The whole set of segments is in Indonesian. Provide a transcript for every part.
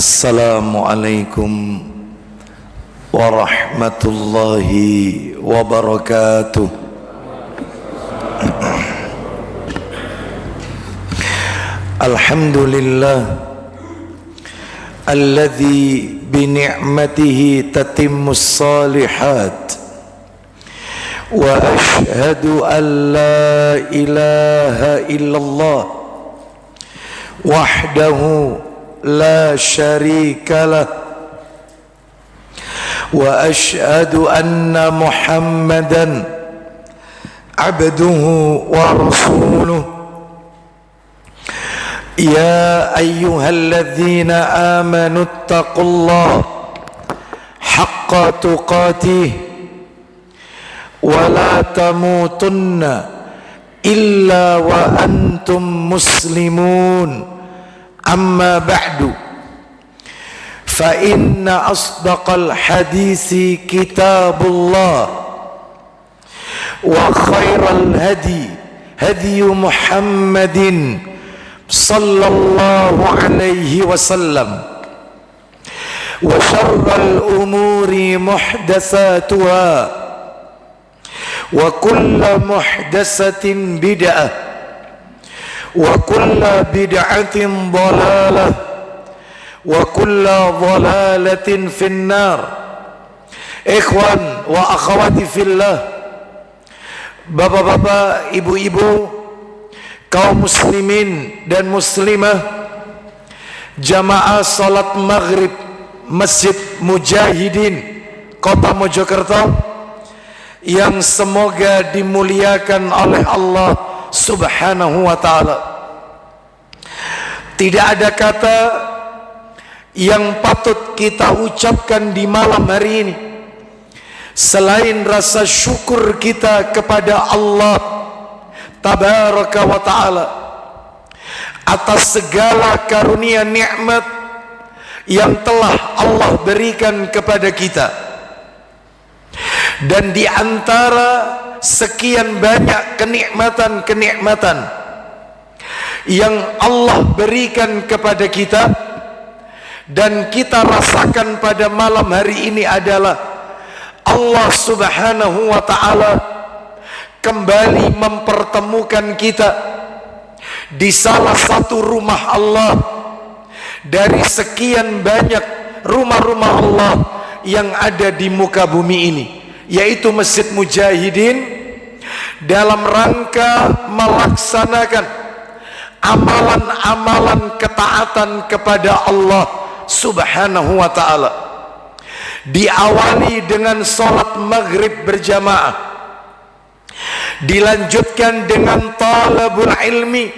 Assalamualaikum warahmatullahi wabarakatuh. Alhamdulillah alladzi bi ni'matihi tatimmus salihat wa ashhadu an la ilaha illallah wahdahu la syarika lah wa ashhadu anna Muhammadan abduhu wa rasuluh. Ya ayyuhalladzina amanu ittaqullaha haqqa tuqatih wa la tamutunna illa wa antum muslimun. Amma ba'du, fa inna asdaqal hadisi kitabullah wa khairal hadi hadi Muhammadin sallallahu alaihi wasallam wa syarral umuri muhdatsatuha wa kullu muhdatsatin bid'ah wa kullu bid'atin dhalalah wa kullu dhalalatin finnar. Ikhwan wa akhwati fillah, bapak-bapak, ibu-ibu, kaum muslimin dan muslimah, jamaah salat maghrib Masjid Mujahidin Kota Mojokerto yang semoga dimuliakan oleh Allah Subhanahu wa ta'ala. Tidak ada kata yang patut kita ucapkan di malam hari ini selain rasa syukur kita kepada Allah Tabaraka wa ta'ala atas segala karunia nikmat yang telah Allah berikan kepada kita. Dan di antara sekian banyak kenikmatan-kenikmatan yang Allah berikan kepada kita dan kita rasakan pada malam hari ini adalah Allah Subhanahu wa ta'ala kembali mempertemukan kita di salah satu rumah Allah dari sekian banyak rumah-rumah Allah yang ada di muka bumi ini, yaitu Masjid Mujahidin, dalam rangka melaksanakan amalan-amalan ketaatan kepada Allah Subhanahu wa ta'ala. Diawali dengan salat maghrib berjamaah, dilanjutkan dengan talabul ilmi,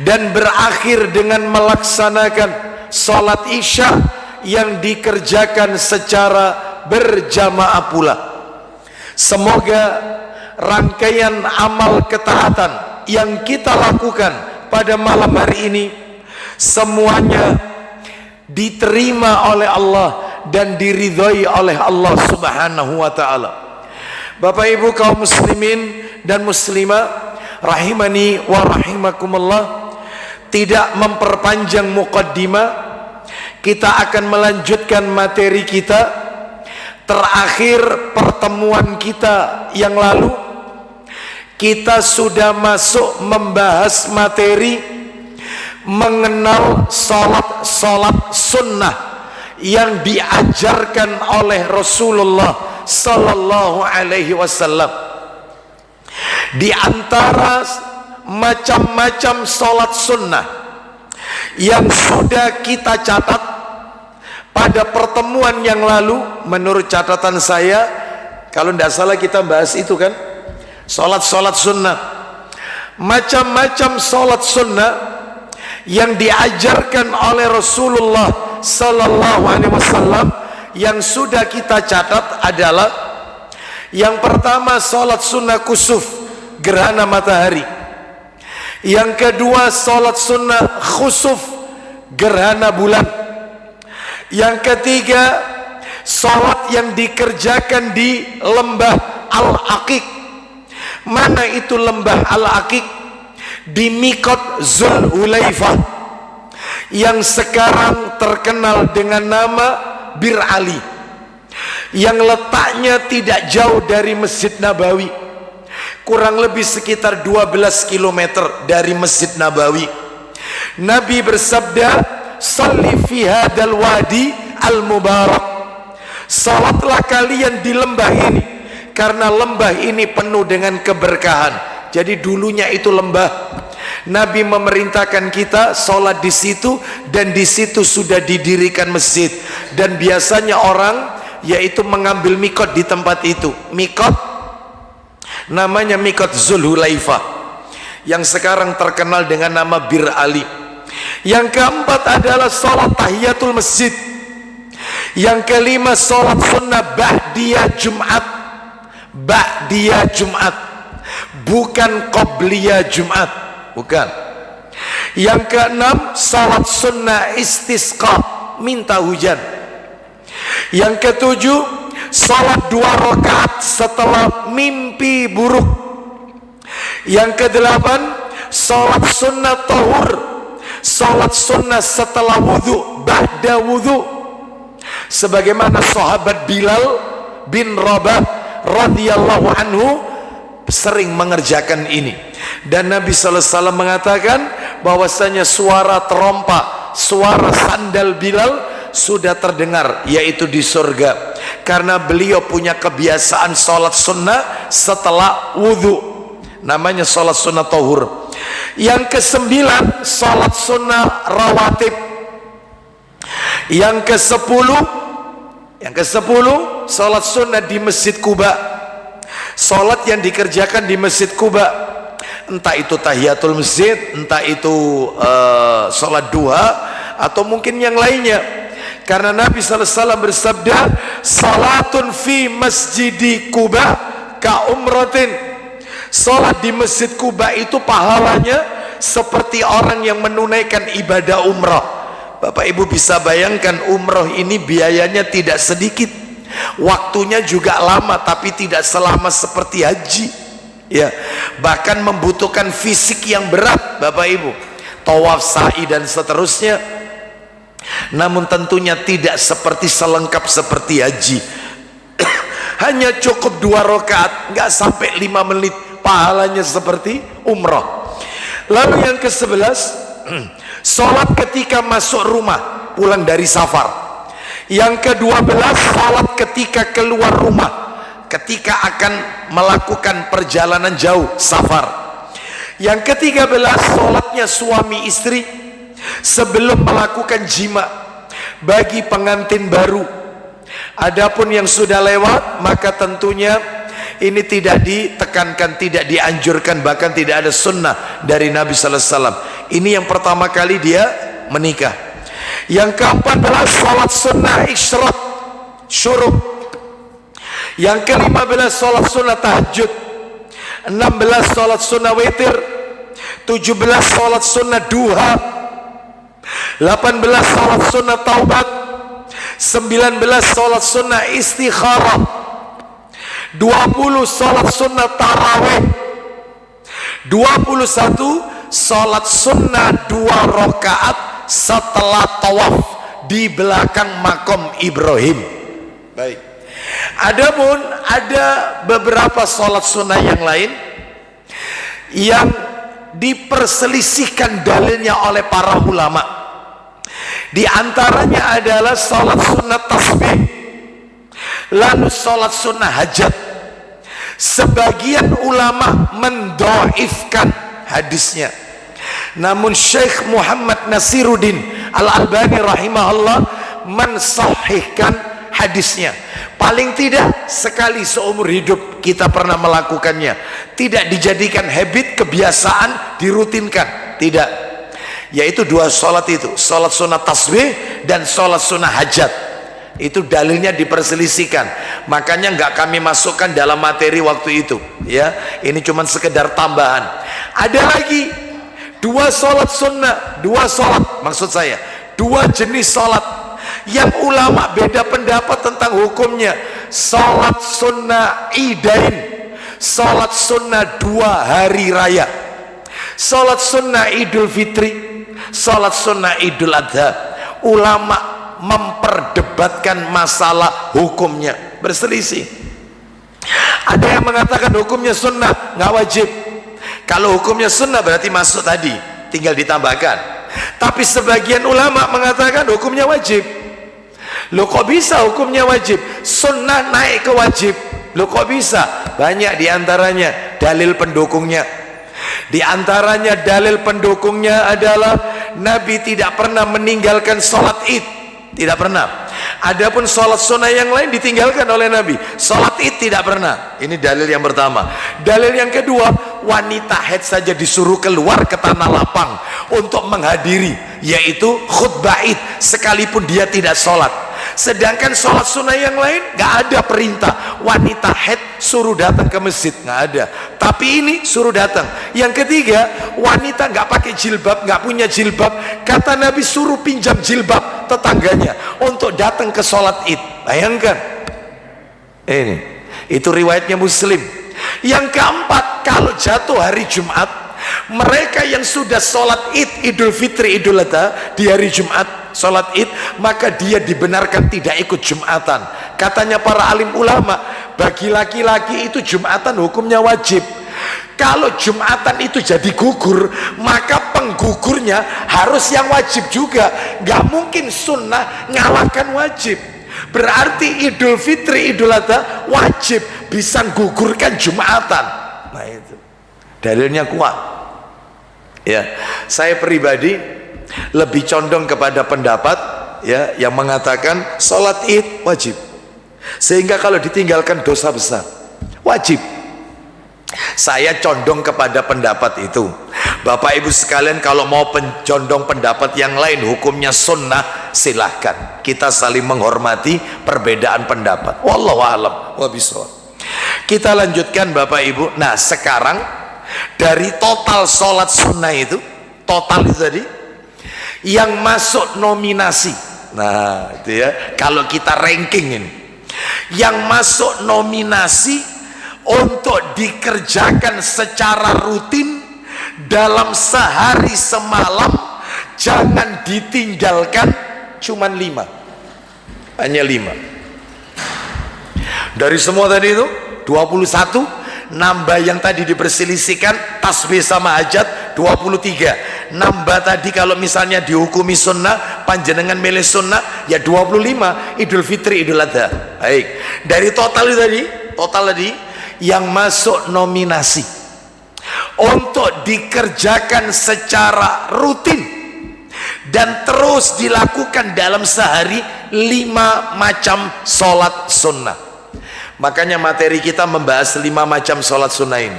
dan berakhir dengan melaksanakan salat isya yang dikerjakan secara berjamaah pula. Semoga rangkaian amal ketaatan yang kita lakukan pada malam hari ini semuanya diterima oleh Allah dan diridhai oleh Allah Subhanahu wa ta'ala. Bapak ibu kaum muslimin dan muslimah rahimani wa rahimakumullah, tidak memperpanjang muqaddimah, kita akan melanjutkan materi kita. Terakhir pertemuan kita yang lalu, kita sudah masuk membahas materi mengenal salat sunnah yang diajarkan oleh Rasulullah sallallahu alaihi wasallam. Di antara macam-macam salat sunnah yang sudah kita catat pada pertemuan yang lalu, menurut catatan saya, kalau tidak salah kita bahas itu kan, salat sunnah. Macam-macam salat sunnah yang diajarkan oleh Rasulullah sallallahu alaihi wasallam yang sudah kita catat adalah: yang pertama, salat sunnah kusuf, gerhana matahari. Yang kedua, salat sunnah khusuf, gerhana bulan. Yang ketiga, salat yang dikerjakan di lembah Al-Aqiq. Mana itu lembah Al-Aqiq? Di Miqat Zulhulaifah. yang sekarang terkenal dengan nama Bir Ali, yang letaknya tidak jauh dari Masjid Nabawi, kurang lebih sekitar 12 km dari Masjid Nabawi. Nabi bersabda, "Salli fi hadzal wadi al-mubarak." Salatlah kalian di lembah ini, karena lembah ini penuh dengan keberkahan. Jadi dulunya itu lembah. Nabi memerintahkan kita sholat di situ, dan di situ sudah didirikan masjid. Dan biasanya orang yaitu mengambil mikot di tempat itu. Mikot namanya mikot Zulhulaifah, yang sekarang terkenal dengan nama Bir Ali. Yang keempat adalah sholat tahiyatul masjid. Yang kelima sholat sunnah ba'diyah Jumat. Ba'diyah Jumat, bukan qobliyah Jumat, bukan. Yang keenam sholat sunnah istisqa, minta hujan. Yang ketujuh sholat 2 rakaat setelah mimpi buruk. Yang kedelapan sholat sunnah tahur, sholat sunnah setelah wudhu, ba'da wudhu, sebagaimana sahabat Bilal bin Rabah radhiyallahu anhu sering mengerjakan ini. Dan Nabi sallallahu alaihi wasallam mengatakan bahwasanya suara terompa, suara sandal Bilal sudah terdengar, yaitu di surga, karena beliau punya kebiasaan sholat sunnah setelah wudhu, namanya sholat sunnah tahur. Yang kesembilan sholat sunnah rawatib. Yang ke-10 sholat sunnah di Masjid Quba. Sholat yang dikerjakan di Masjid Quba, entah itu tahiyatul masjid, entah itu sholat duha, atau mungkin yang lainnya. Karena Nabi sallallahu alaihi wasallam bersabda, salatun fi masjidi Quba ka umratin. Sholat di Masjid Quba itu pahalanya seperti orang yang menunaikan ibadah umrah. Bapak Ibu bisa bayangkan, umroh ini biayanya tidak sedikit, waktunya juga lama, tapi tidak selama seperti haji, ya. Bahkan membutuhkan fisik yang berat, Bapak Ibu, tawaf, sa'i dan seterusnya. Namun tentunya tidak seperti selengkap seperti haji. Hanya cukup 2 rakaat, nggak sampai 5 menit, pahalanya seperti umroh. Lalu yang ke-11, sholat ketika masuk rumah pulang dari safar. Yang ke-12 sholat ketika keluar rumah, ketika akan melakukan perjalanan jauh, safar. Yang ke-13 sholatnya suami istri sebelum melakukan jima bagi pengantin baru. Adapun yang sudah lewat, maka tentunya ini tidak ditekankan, tidak dianjurkan, bahkan tidak ada sunnah dari Nabi sallallahu alaihi wasallam. Ini yang pertama kali dia menikah. Yang ke-14 salat sunnah isyraq, syuruk. Yang ke-15 salat sunnah tahajud. 16 salat sunnah witir. 17 salat sunnah duha. 18 salat sunnah taubat. 19 salat sunnah istikharah. 20 salat sunnah tarawih. 21 salat sunnah 2 rakaat setelah tawaf di belakang makom Ibrahim. Baik. Adapun ada beberapa salat sunnah yang lain yang diperselisihkan dalilnya oleh para ulama. Di antaranya adalah salat sunnah tasbih, lalu salat sunnah hajat. Sebagian ulama mendoifkan hadisnya, namun Syekh Muhammad Nasiruddin Al-Albani rahimahullah mensahihkan hadisnya. Paling tidak sekali seumur hidup kita pernah melakukannya, tidak dijadikan habit, kebiasaan, dirutinkan, tidak. Yaitu 2 sholat itu, sholat sunnah tasbih dan sholat sunnah hajat. Itu dalilnya diperselisihkan, makanya nggak kami masukkan dalam materi waktu itu, ya. Ini cuma sekedar tambahan. Ada lagi 2 sholat sunnah, 2 sholat, maksud saya 2 jenis sholat yang ulama beda pendapat tentang hukumnya. Sholat sunnah idain, sholat sunnah 2 hari raya, sholat sunnah idul fitri, sholat sunnah Idul Adha, ulama memperdebatkan masalah hukumnya, berselisih. Ada yang mengatakan hukumnya sunnah, nggak wajib. Kalau hukumnya sunnah berarti masuk tadi, tinggal ditambahkan. Tapi sebagian ulama mengatakan hukumnya wajib. Loh kok bisa hukumnya wajib? Sunnah naik ke wajib. Loh kok bisa? Banyak diantaranya dalil pendukungnya. Di antaranya dalil pendukungnya adalah Nabi tidak pernah meninggalkan sholat id, tidak pernah. Adapun sholat sunnah yang lain ditinggalkan oleh Nabi, sholat id tidak pernah. Ini dalil yang pertama. Dalil yang kedua, wanita haid saja disuruh keluar ke tanah lapang untuk menghadiri, yaitu khutbah id, sekalipun dia tidak sholat. Sedangkan sholat sunnah yang lain nggak ada perintah wanita haid suruh datang ke masjid, nggak ada. Tapi ini suruh datang. Yang ketiga, wanita nggak pakai jilbab, nggak punya jilbab, kata Nabi suruh pinjam jilbab tetangganya untuk datang ke sholat id. Bayangkan, ini itu riwayatnya Muslim. Yang keempat, kalau jatuh hari Jumat, mereka yang sudah sholat id, Idul Fitri, Idul Adha di hari Jumat sholat id, maka dia dibenarkan tidak ikut Jumatan. Katanya para alim ulama, bagi laki-laki itu Jumatan hukumnya wajib. Kalau Jumatan itu jadi gugur, maka penggugurnya harus yang wajib juga. Gak mungkin sunnah ngalahkan wajib. Berarti Idul Fitri, Idul Adha wajib, bisa gugurkan Jumatan. Nah itu dalilnya kuat. Ya, saya pribadi lebih condong kepada pendapat ya yang mengatakan sholat id wajib, sehingga kalau ditinggalkan dosa besar. Wajib. Saya condong kepada pendapat itu. Bapak ibu sekalian, kalau mau condong pendapat yang lain hukumnya sunnah, silahkan. Kita saling menghormati perbedaan pendapat. Wallahu a'lam wabishawab. Kita lanjutkan Bapak ibu. Nah sekarang dari total sholat sunnah itu, total itu tadi yang masuk nominasi. Nah itu ya, kalau kita ranking ini yang masuk nominasi untuk dikerjakan secara rutin dalam sehari semalam, jangan ditinggalkan, cuman 5, hanya 5 dari semua tadi itu 21. Nambah yang tadi diperselisihkan tasbih sama hajat 23. Nambah tadi kalau misalnya dihukumi sunnah, panjenengan milih sunnah ya 25, Idul Fitri, Idul Adha. Baik, dari total tadi yang masuk nominasi untuk dikerjakan secara rutin dan terus dilakukan dalam sehari 5 macam sholat sunnah. Makanya materi kita membahas 5 macam sholat sunnah ini.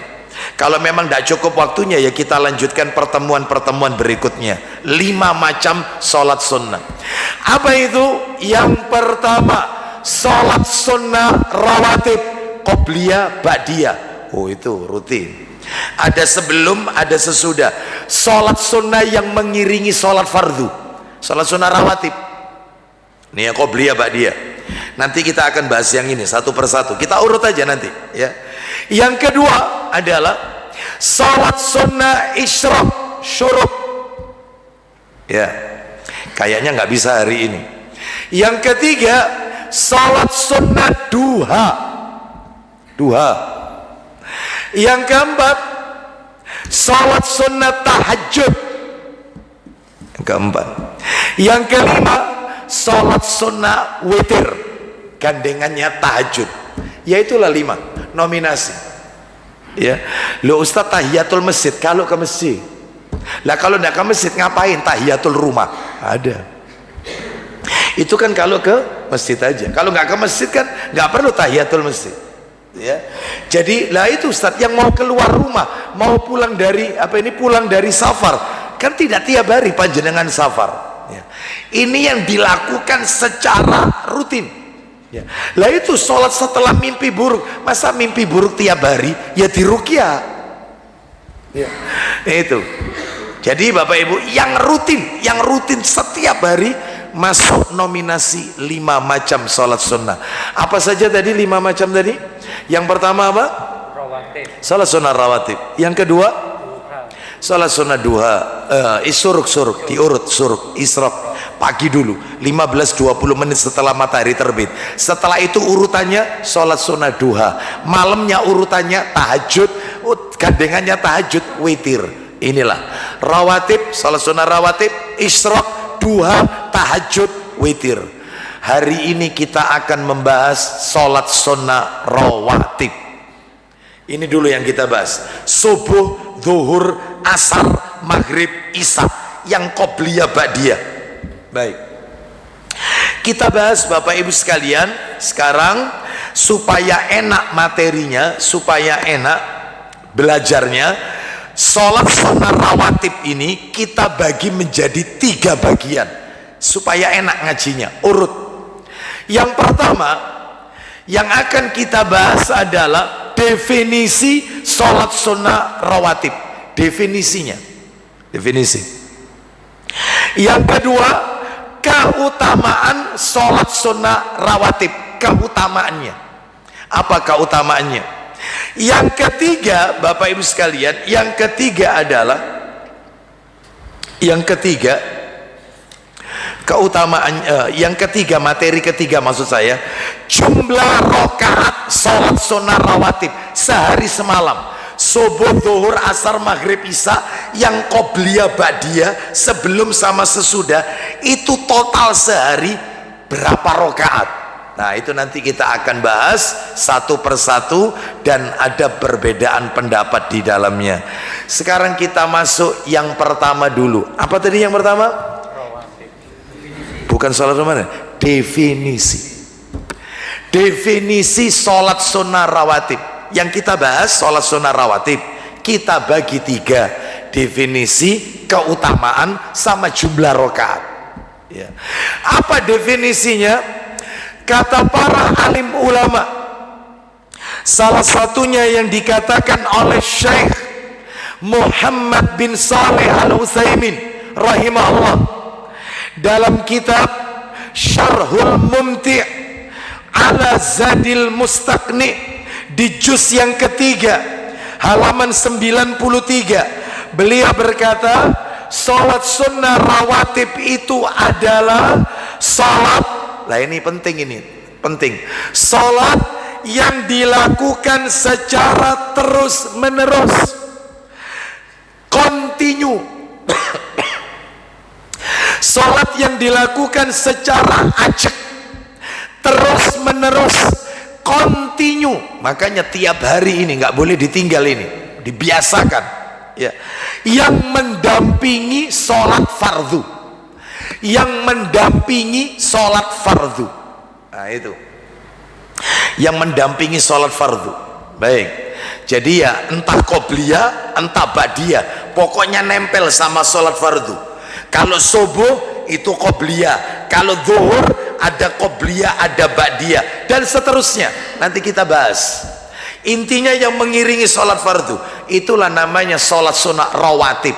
Kalau memang tidak cukup waktunya ya kita lanjutkan pertemuan-pertemuan berikutnya. 5 macam sholat sunnah. Apa itu? Yang pertama, sholat sunnah rawatib, qobliyah, ba'diyah. Oh itu rutin. Ada sebelum, ada sesudah. Sholat sunnah yang mengiringi sholat fardu, sholat sunnah rawatib. Ini ya qobliyah, ba'diyah. Nanti kita akan bahas yang ini satu persatu, kita urut aja nanti ya. Yang kedua adalah sholat sunnah isyraq, syuruk ya, kayaknya nggak bisa hari ini. Yang ketiga sholat sunnah duha. Yang keempat sholat sunnah tahajud. Yang keempat. Yang kelima sholat sunnah witir, gandengannya tahajud. Ya itulah 5 nominasi ya. Lo Ustaz tahiyatul masjid, kalau ke masjid lah, kalau tidak ke masjid ngapain tahiyatul rumah? Ada itu kan kalau ke masjid aja. Kalau nggak ke masjid kan nggak perlu tahiyatul masjid ya. Jadi lah itu Ustaz yang mau keluar rumah, mau pulang dari pulang dari safar, kan tidak tiap hari panjenengan safar ya. Ini yang dilakukan secara rutin ya. Lah itu sholat setelah mimpi buruk. Masa mimpi buruk tiap hari? Ya diruqyah ya. Itu jadi Bapak Ibu yang rutin setiap hari masuk nominasi 5 macam sholat sunnah. Apa saja tadi 5 macam tadi? Yang pertama apa? Rawatib, sholat sunnah rawatib. Yang kedua sholat sunnah duha. suruk diurut, suruk isrok pagi dulu 15-20 menit setelah matahari terbit. Setelah itu urutannya sholat sunnah duha, malamnya urutannya tahajud, gandengannya tahajud witir. Inilah rawatib, sholat sunnah rawatib, isrok, duha, tahajud, witir. Hari ini kita akan membahas sholat sunnah rawatib. Ini dulu yang kita bahas, subuh, zuhur, asar, maghrib, isya, yang qobliyah ba'diyah. Baik, kita bahas Bapak Ibu sekalian sekarang supaya enak materinya, supaya enak belajarnya. Sholat sunnah rawatib ini kita bagi menjadi 3 bagian supaya enak ngajinya, urut. Yang pertama yang akan kita bahas adalah definisi sholat sunnah rawatib, definisinya, definisi. Yang kedua, keutamaan sholat sunnah rawatib, keutamaannya. Apa keutamaannya? Yang ketiga, Bapak Ibu sekalian, yang ketiga adalah, yang ketiga keutamaan, yang ketiga, materi ketiga maksud saya, jumlah rakaat sholat sunnah rawatib sehari semalam, subuh, zuhur, asar, maghrib, isya, yang qobliyah ba'diyah, sebelum sama sesudah, itu total sehari berapa rakaat. Nah itu nanti kita akan bahas satu persatu dan ada perbedaan pendapat di dalamnya. Sekarang kita masuk yang pertama dulu. Apa tadi yang pertama? Bukan sholat mana? Definisi. Definisi sholat sunnah rawatib. Yang kita bahas sholat sunnah rawatib kita bagi 3, definisi, keutamaan, sama jumlah rakaat. Ya. Apa definisinya? Kata para alim ulama, salah satunya yang dikatakan oleh Syekh Muhammad bin Saleh Al-Utsaimin rahimahullah dalam kitab Syarhul Mumti' ala Zadil Mustaqni di juz yang ketiga halaman 93, beliau berkata sholat sunnah rawatib itu adalah sholat, lah ini penting, ini penting, sholat yang dilakukan secara terus menerus, kontinu. Sholat yang dilakukan secara ajak, terus menerus, kontinu. Makanya tiap hari ini nggak boleh ditinggal, ini dibiasakan ya. Yang mendampingi sholat fardu, yang mendampingi sholat fardu. Nah itu yang mendampingi sholat fardu. Baik, jadi ya entah qobliyah entah ba'diyah, pokoknya nempel sama sholat fardu. Kalau subuh itu qobliyah, kalau zuhur ada qobliyah, ada ba'diyah, dan seterusnya. Nanti kita bahas. Intinya yang mengiringi sholat fardu itulah namanya sholat sunnah rawatib,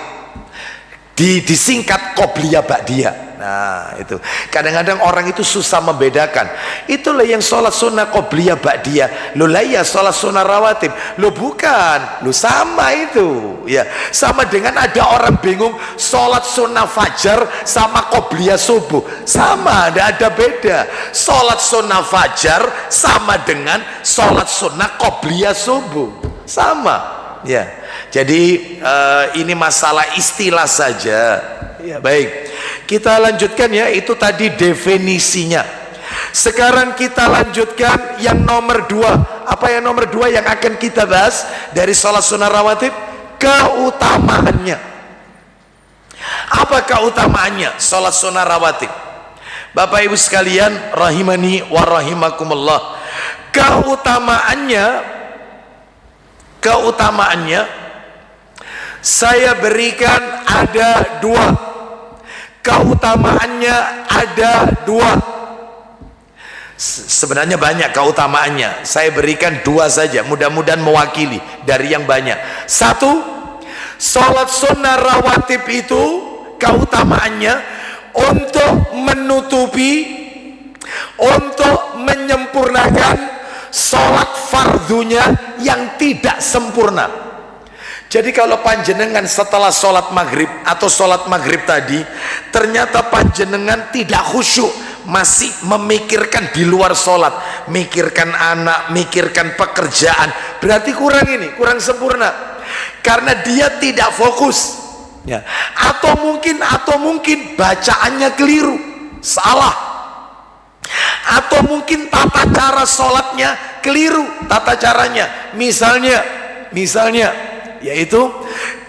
disingkat qobliyah ba'diyah. Nah itu kadang-kadang orang itu susah membedakan. Itulah yang sholat sunnah qobliyah ba'diyah. Lo lah ya sholat sunnah rawatib. Lo bukan, lo sama itu ya. Sama dengan ada orang bingung sholat sunnah fajar sama qobliyah subuh. Sama, tidak ada beda. Sholat sunnah fajar sama dengan sholat sunnah qobliyah subuh, sama ya. Jadi ini masalah istilah saja ya. Baik, kita lanjutkan ya, itu tadi definisinya. Sekarang kita lanjutkan yang nomor 2. Apa yang nomor 2 yang akan kita bahas dari sholat sunnah rawatib? Keutamaannya. Apa keutamaannya sholat sunnah rawatib? Bapak Ibu sekalian rahimani wa rahimakumullah, keutamaannya saya berikan ada 2. Keutamaannya ada 2. Sebenarnya banyak keutamaannya, saya berikan 2 saja, mudah-mudahan mewakili dari yang banyak. 1, sholat sunnah rawatib itu keutamaannya untuk menutupi, untuk menyempurnakan sholat fardunya yang tidak sempurna. Jadi kalau panjenengan setelah sholat maghrib atau sholat maghrib tadi ternyata panjenengan tidak khusyuk, masih memikirkan di luar sholat, mikirkan anak, mikirkan pekerjaan, berarti kurang, ini kurang sempurna karena dia tidak fokus ya. Atau mungkin bacaannya keliru, salah, atau mungkin tata cara sholatnya keliru, tata caranya misalnya yaitu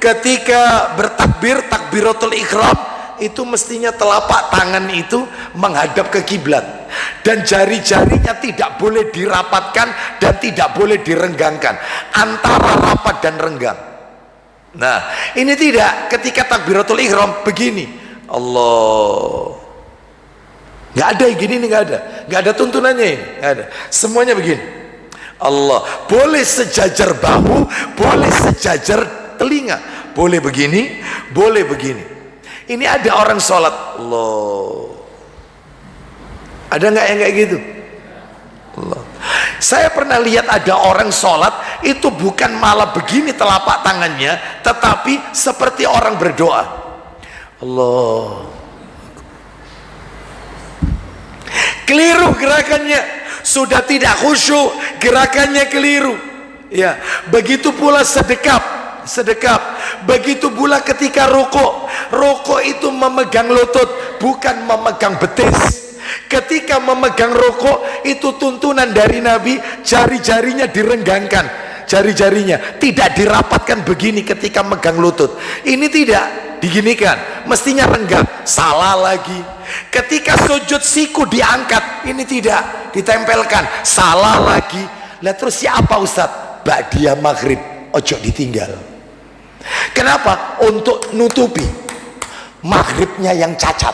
ketika bertakbir, takbiratul ihram itu mestinya telapak tangan itu menghadap ke kiblat dan jari-jarinya tidak boleh dirapatkan dan tidak boleh direnggangkan, antara rapat dan renggang. Nah ini tidak, ketika takbiratul ihram begini, Allah, nggak ada yang gini, nggak ada tuntunannya ini, nggak ada, semuanya begini. Allah, boleh sejajar bahu, boleh sejajar telinga, boleh begini, boleh begini. Ini ada orang sholat, Allah, ada nggak yang kayak gitu? Allah. Saya pernah lihat ada orang sholat itu bukan malah begini telapak tangannya, tetapi seperti orang berdoa. Allah, keliru gerakannya, sudah tidak khusyuk, gerakannya keliru ya. Begitu pula sedekap, begitu pula ketika rukuk itu memegang lutut bukan memegang betis. Ketika memegang rukuk itu tuntunan dari Nabi, jari-jarinya direnggangkan, jari-jarinya tidak dirapatkan begini ketika megang lutut, ini tidak diginikan, mestinya renggang, salah lagi. Ketika sujud siku diangkat, ini tidak ditempelkan, salah lagi. Lah terus siapa Ustaz? Ba'diyah maghrib ojo ditinggal. Kenapa? Untuk nutupi maghribnya yang cacat,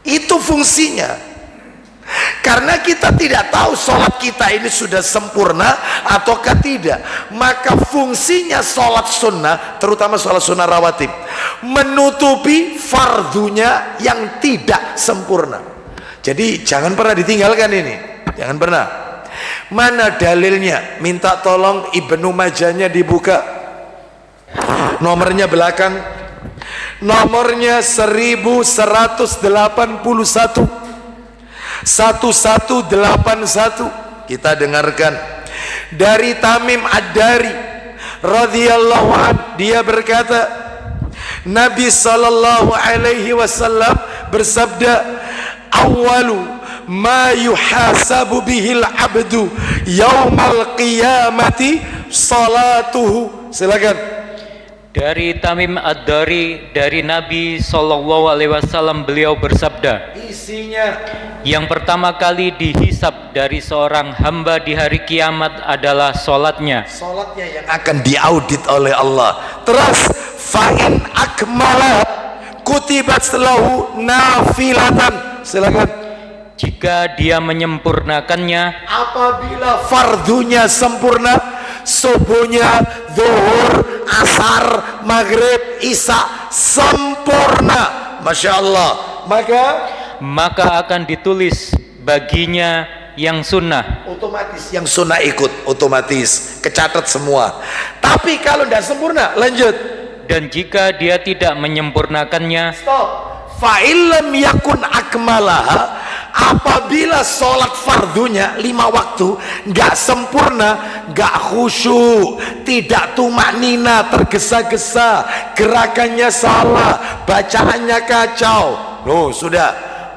itu fungsinya. Karena kita tidak tahu sholat kita ini sudah sempurna ataukah tidak, maka fungsinya sholat sunnah, terutama sholat sunnah rawatib, menutupi fardunya yang tidak sempurna. Jadi jangan pernah ditinggalkan ini, jangan pernah. Mana dalilnya? Minta tolong Ibnu Majahnya dibuka, nomornya belakang, nomornya 1181 1181. Kita dengarkan dari Tamim Ad-Dari radhiyallahu an, dia berkata Nabi sallallahu alaihi wasallam bersabda, awalu ma yuhasabu bihil abdu yaumal qiyamati salatuhu. Silakan. Dari Tamim Ad-Dari dari Nabi Sallallahu Alaihi Wasallam, beliau bersabda, isinya, yang pertama kali dihisab dari seorang hamba di hari kiamat adalah solatnya yang akan diaudit oleh Allah. Terus fa'in akmala kutibat lahu nafilatan. Silakan. Jika dia menyempurnakannya, apabila fardunya sempurna, subuhnya, zuhur, asar, maghrib, isya sempurna, masya Allah, maka akan ditulis baginya yang sunnah. Otomatis yang sunnah ikut, otomatis kecatat semua. Tapi kalau tidak sempurna, lanjut. Dan jika dia tidak menyempurnakannya, stop. Fa'ilam yakun akmalaha, apabila sholat fardunya 5 waktu nggak sempurna, nggak khusyuk, tidak tumaknina, tergesa-gesa, gerakannya salah, bacaannya kacau, loh sudah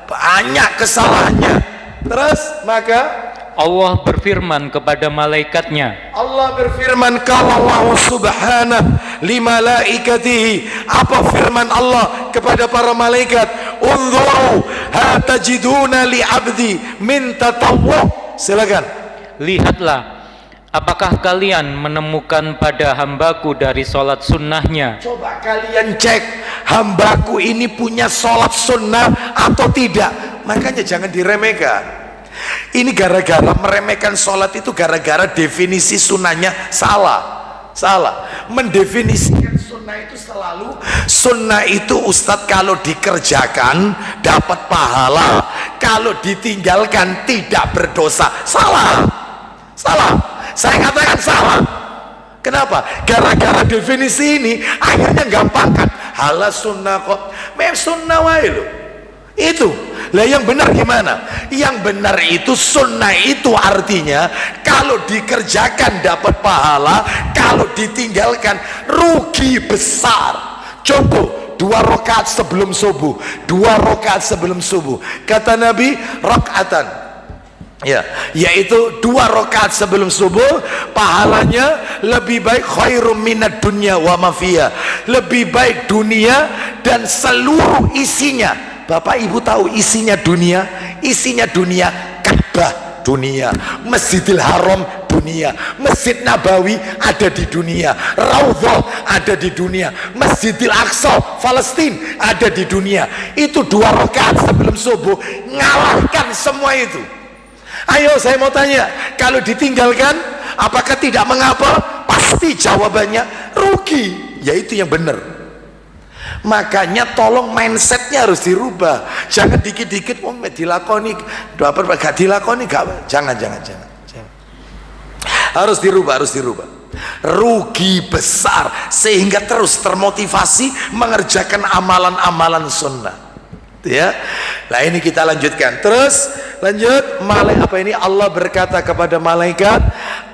banyak kesalahannya. Terus maka Allah berfirman kepada malaikatnya, Allah berfirman, kalau Allah subhanahu li malaikatihi, apa firman Allah kepada para malaikat, unzuru hatajiduna li abdi min tatawwu. Silakan. Lihatlah, apakah kalian menemukan pada hambaku dari sholat sunnahnya? Coba kalian cek, hambaku ini punya sholat sunnah atau tidak. Makanya jangan diremehkan. Ini gara-gara meremehkan sholat itu, gara-gara definisi sunnahnya salah. Mendefinisikan sunnah itu selalu, sunnah itu Ustadz kalau dikerjakan dapat pahala, kalau ditinggalkan tidak berdosa. Salah. Saya katakan salah. Kenapa? Gara-gara definisi ini akhirnya gampangkan. Halah sunnah kok, sunnah wae loh. Itu lah yang benar gimana? Yang benar itu sunnah itu artinya kalau dikerjakan dapat pahala, kalau ditinggalkan rugi besar. Contoh, 2 rakaat sebelum subuh, 2 rakaat sebelum subuh. Kata Nabi, rakaatan, ya, yaitu 2 rakaat sebelum subuh, pahalanya lebih baik khairum minad dunya wa ma fiha, lebih baik dunia dan seluruh isinya. Bapak Ibu tahu isinya dunia? Isinya dunia, Ka'bah dunia, Masjidil Haram dunia, Masjid Nabawi ada di dunia, Raudhah ada di dunia, Masjidil Aqsa Palestina ada di dunia. Itu 2 rakaat sebelum subuh ngalahkan semua itu. Ayo saya mau tanya, kalau ditinggalkan apakah tidak mengapa? Pasti jawabannya rugi. Yaitu yang benar. Makanya tolong mindsetnya harus dirubah. Jangan dikit-dikit dilakoni, gak dilakoni, jangan. Harus dirubah. Rugi besar sehingga terus termotivasi mengerjakan amalan-amalan sunnah. Ya. Nah ini kita lanjutkan. Terus lanjut, Allah berkata kepada malaikat,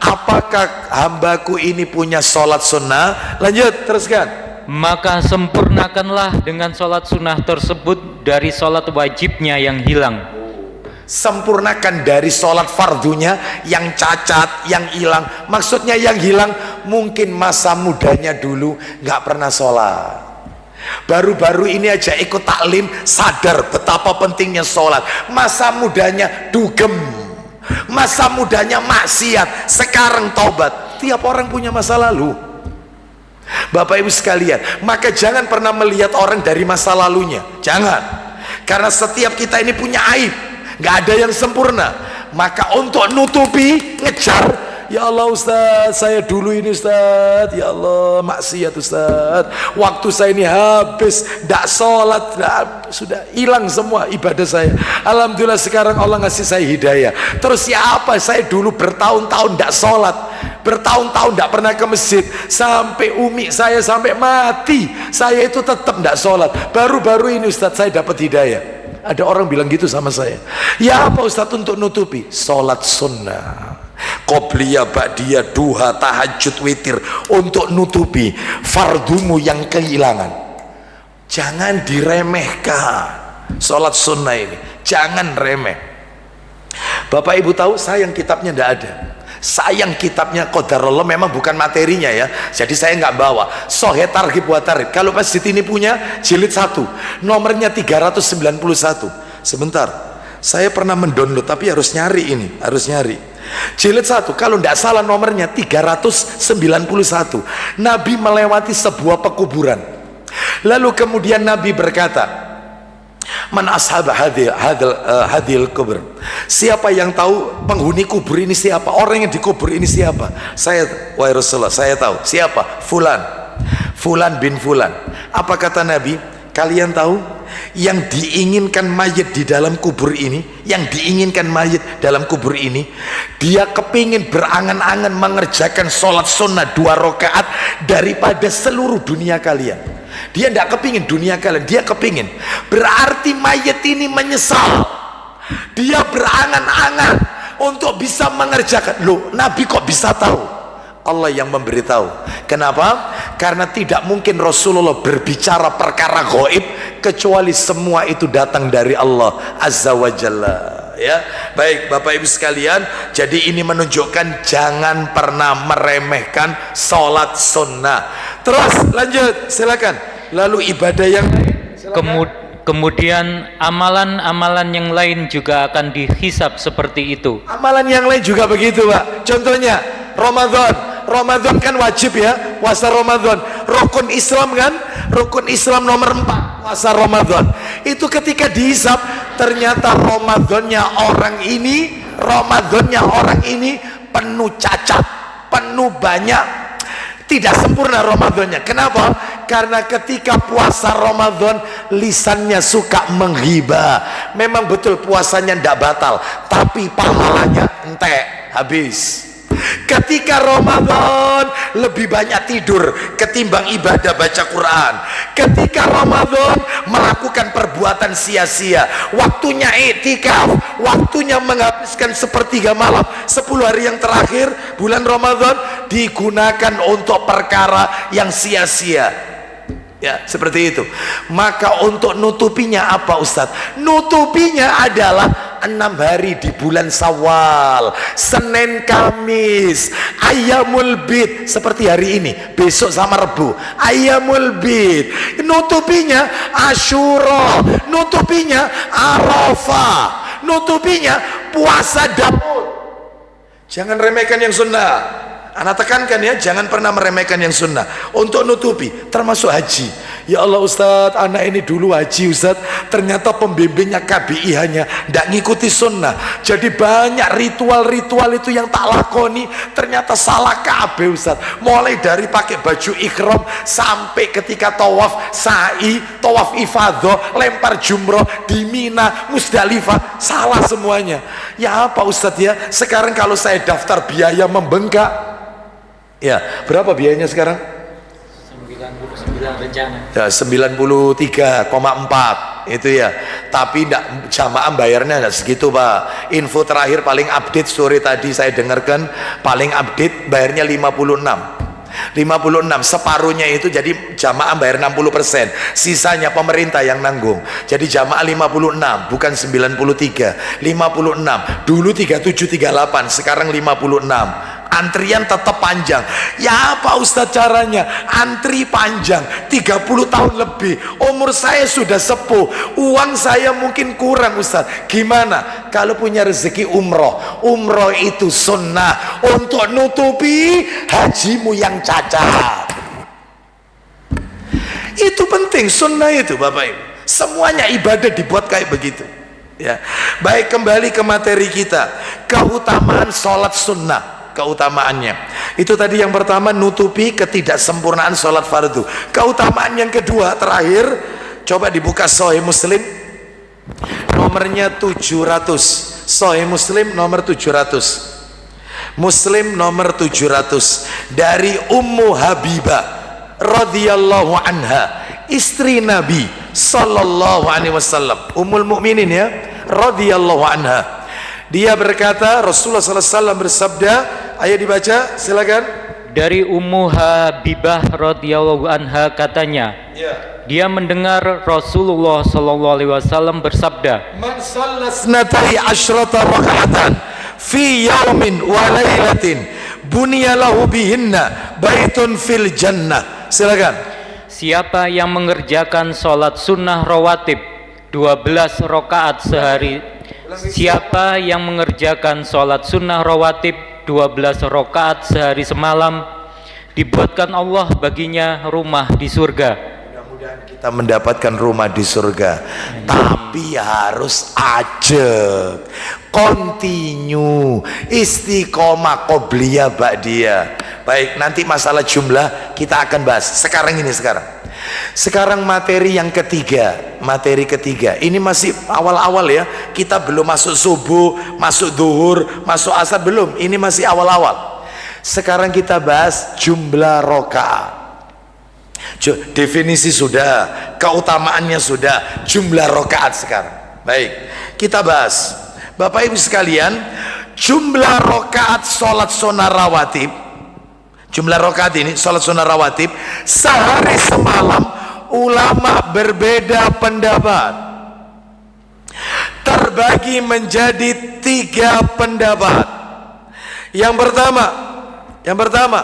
apakah hambaku ini punya sholat sunnah? Lanjut, teruskan. Maka sempurnakanlah dengan sholat sunnah tersebut dari sholat wajibnya yang hilang. Sempurnakan dari sholat fardunya yang cacat, yang hilang. Maksudnya yang hilang mungkin masa mudanya dulu nggak pernah sholat, baru-baru ini aja ikut taklim sadar betapa pentingnya sholat. Masa mudanya dugem, masa mudanya maksiat, sekarang taubat. Tiap orang punya masa lalu, Bapak Ibu sekalian. Maka jangan pernah melihat orang dari masa lalunya, jangan, karena setiap kita ini punya aib, nggak ada yang sempurna. Maka untuk nutupi, ngejar, ya Allah Ustaz, saya dulu ini Ustaz, ya Allah maksiat Ustaz, waktu saya ini habis, nggak sholat, sudah hilang semua ibadah saya. Alhamdulillah sekarang Allah ngasih saya hidayah. Terus ya apa, saya dulu bertahun-tahun nggak sholat, bertahun-tahun tidak pernah ke masjid, sampai umi saya sampai mati saya itu tetap tidak sholat. Baru-baru ini Ustadz saya dapat hidayah. Ada orang bilang gitu sama saya, ya apa Ustadz untuk nutupi? Sholat sunnah, qobliyah, ba'diyah, duha, tahajud, witir, untuk nutupi fardumu yang kehilangan. Jangan diremehkan sholat sunnah ini, jangan remeh. Bapak Ibu tahu sayang kitabnya tidak ada. Sayang kitabnya qadarullah, memang bukan materinya ya, jadi saya nggak bawa. Sahih Targhib wa Tarhib, kalau masjid ini punya jilid 1, nomornya 391. Sebentar, saya pernah mendownload tapi harus nyari ini, harus nyari. Jilid 1, kalau tidak salah nomornya 391. Nabi melewati sebuah pekuburan, lalu kemudian Nabi berkata, man ashab hadil kubur, siapa yang tahu penghuni kubur ini siapa, orang yang dikubur ini siapa? Saya, wahai Rasulullah, saya tahu. Siapa? Fulan bin Fulan. Apa kata Nabi? Kalian tahu yang diinginkan mayit di dalam kubur ini, yang diinginkan mayit dalam kubur ini, dia kepingin berangan-angan mengerjakan sholat sunnah 2 rakaat daripada seluruh dunia kalian. Dia tidak kepingin dunia kalian, dia kepingin. Berarti mayat ini menyesal, dia berangan-angan untuk bisa mengerjakan. Loh, Nabi kok bisa tahu? Allah yang memberitahu. Kenapa? Karena tidak mungkin Rasulullah berbicara perkara gaib kecuali semua itu datang dari Allah Azza wa Jalla. Ya, baik Bapak Ibu sekalian, jadi ini menunjukkan jangan pernah meremehkan sholat sunnah. Terus lanjut, silakan. Lalu ibadah yang lain, kemudian amalan-amalan yang lain juga akan dihisab seperti itu. Amalan yang lain juga begitu, Pak. Contohnya Ramadan kan wajib ya, puasa Ramadan. Rukun Islam kan, rukun Islam nomor 4, puasa Ramadan. Itu ketika dihisab, ternyata Ramadannya orang ini penuh cacat, penuh banyak, tidak sempurna Ramadannya. Kenapa? Karena ketika puasa Ramadan lisannya suka menghibah. Memang betul puasanya tidak batal, tapi pahalanya entek, habis. Ketika Ramadan lebih banyak tidur ketimbang ibadah baca Quran. Ketika Ramadan melakukan perbuatan sia-sia. Waktunya iktikaf, waktunya menghabiskan sepertiga malam 10 hari yang terakhir bulan Ramadan digunakan untuk perkara yang sia-sia. Ya, seperti itu. Maka untuk nutupinya apa Ustadz? Nutupinya adalah 6 hari di bulan Syawal, Senin, Kamis, Ayyamul Bid, seperti hari ini, besok sama Rebu, Ayyamul Bid. Nutupinya Asyura, nutupinya Arafah, nutupinya puasa Daud. Jangan remehkan yang sunnah. Anak tekankan ya, jangan pernah meremehkan yang sunnah. Untuk nutupi, termasuk haji. Ya Allah Ustadz, anak ini dulu haji Ustadz, ternyata pembimbingnya KBI hanya tidak ngikuti sunnah. Jadi banyak ritual-ritual itu yang tak lakoni, ternyata salah KB Ustadz. Mulai dari pakai baju ikhram sampai ketika tawaf sa'i, tawaf ifadah, lempar jumroh di Mina, Musdalifah, salah semuanya. Ya apa Ustadz ya, sekarang kalau saya daftar biaya membengkak, ya, berapa biayanya sekarang? 99 rencana. Ya, 93,4 itu ya. Tapi enggak, jamaah bayarnya enggak segitu, Pak. Info terakhir paling update sore tadi saya dengarkan, paling update bayarnya 56. 56, separuhnya itu jadi jamaah bayar 60%, sisanya pemerintah yang nanggung. Jadi jamaah 56, bukan 93, 56. Dulu 3738, sekarang 56. Antrian tetap panjang. Ya apa Ustadz caranya? Antri panjang 30 tahun lebih. Umur saya sudah sepuh, uang saya mungkin kurang Ustadz. Gimana? Kalau punya rezeki umroh, umroh itu sunnah untuk nutupi hajimu yang cacat. Itu penting, sunnah itu Bapak Ibu. Semuanya ibadah dibuat kayak begitu. Ya. Baik, kembali ke materi kita. Keutamaan sholat sunnah. Keutamaannya itu tadi yang pertama, nutupi ketidaksempurnaan sholat fardu. Keutamaan yang kedua terakhir, coba dibuka Sahih Muslim nomornya 700. Sahih Muslim nomor 700. Muslim nomor 700 dari Ummu Habibah radhiyallahu anha, istri Nabi sallallahu alaihi wasallam, Ummul Mukminin ya, radhiyallahu anha. Dia berkata, Rasulullah SAW bersabda, ayo dibaca, silakan. Dari Ummu Habibah radhiyallahu anha katanya, Ya. dia mendengar Rasulullah SAW bersabda, Man sallas natai asyrata raka'atan fi yaumin wa lailatin buniya lahu bihinna baitun fil jannah. Silakan. siapa yang mengerjakan sholat sunnah rawatib 12 rakaat sehari, siapa yang mengerjakan sholat sunnah rawatib 12 rakaat sehari semalam, dibuatkan Allah baginya rumah di surga. Mudah-mudahan kita mendapatkan rumah di surga. Tapi harus ajak, continue, istiqomah, qobliyah, ba'diyah. Baik, nanti masalah jumlah kita akan bahas. Sekarang materi yang ketiga, materi ketiga. Ini masih awal-awal ya. Kita belum masuk subuh, masuk duhur, masuk asar, belum. Ini masih awal-awal. Sekarang kita bahas jumlah rakaat. Definisi sudah, keutamaannya sudah, jumlah rakaat sekarang. Baik, kita bahas. Bapak Ibu sekalian, jumlah rakaat sholat sunnah rawatib, jumlah rakaat ini sholat sunnah rawatib sehari semalam, ulama berbeda pendapat, terbagi menjadi 3 pendapat. Yang pertama,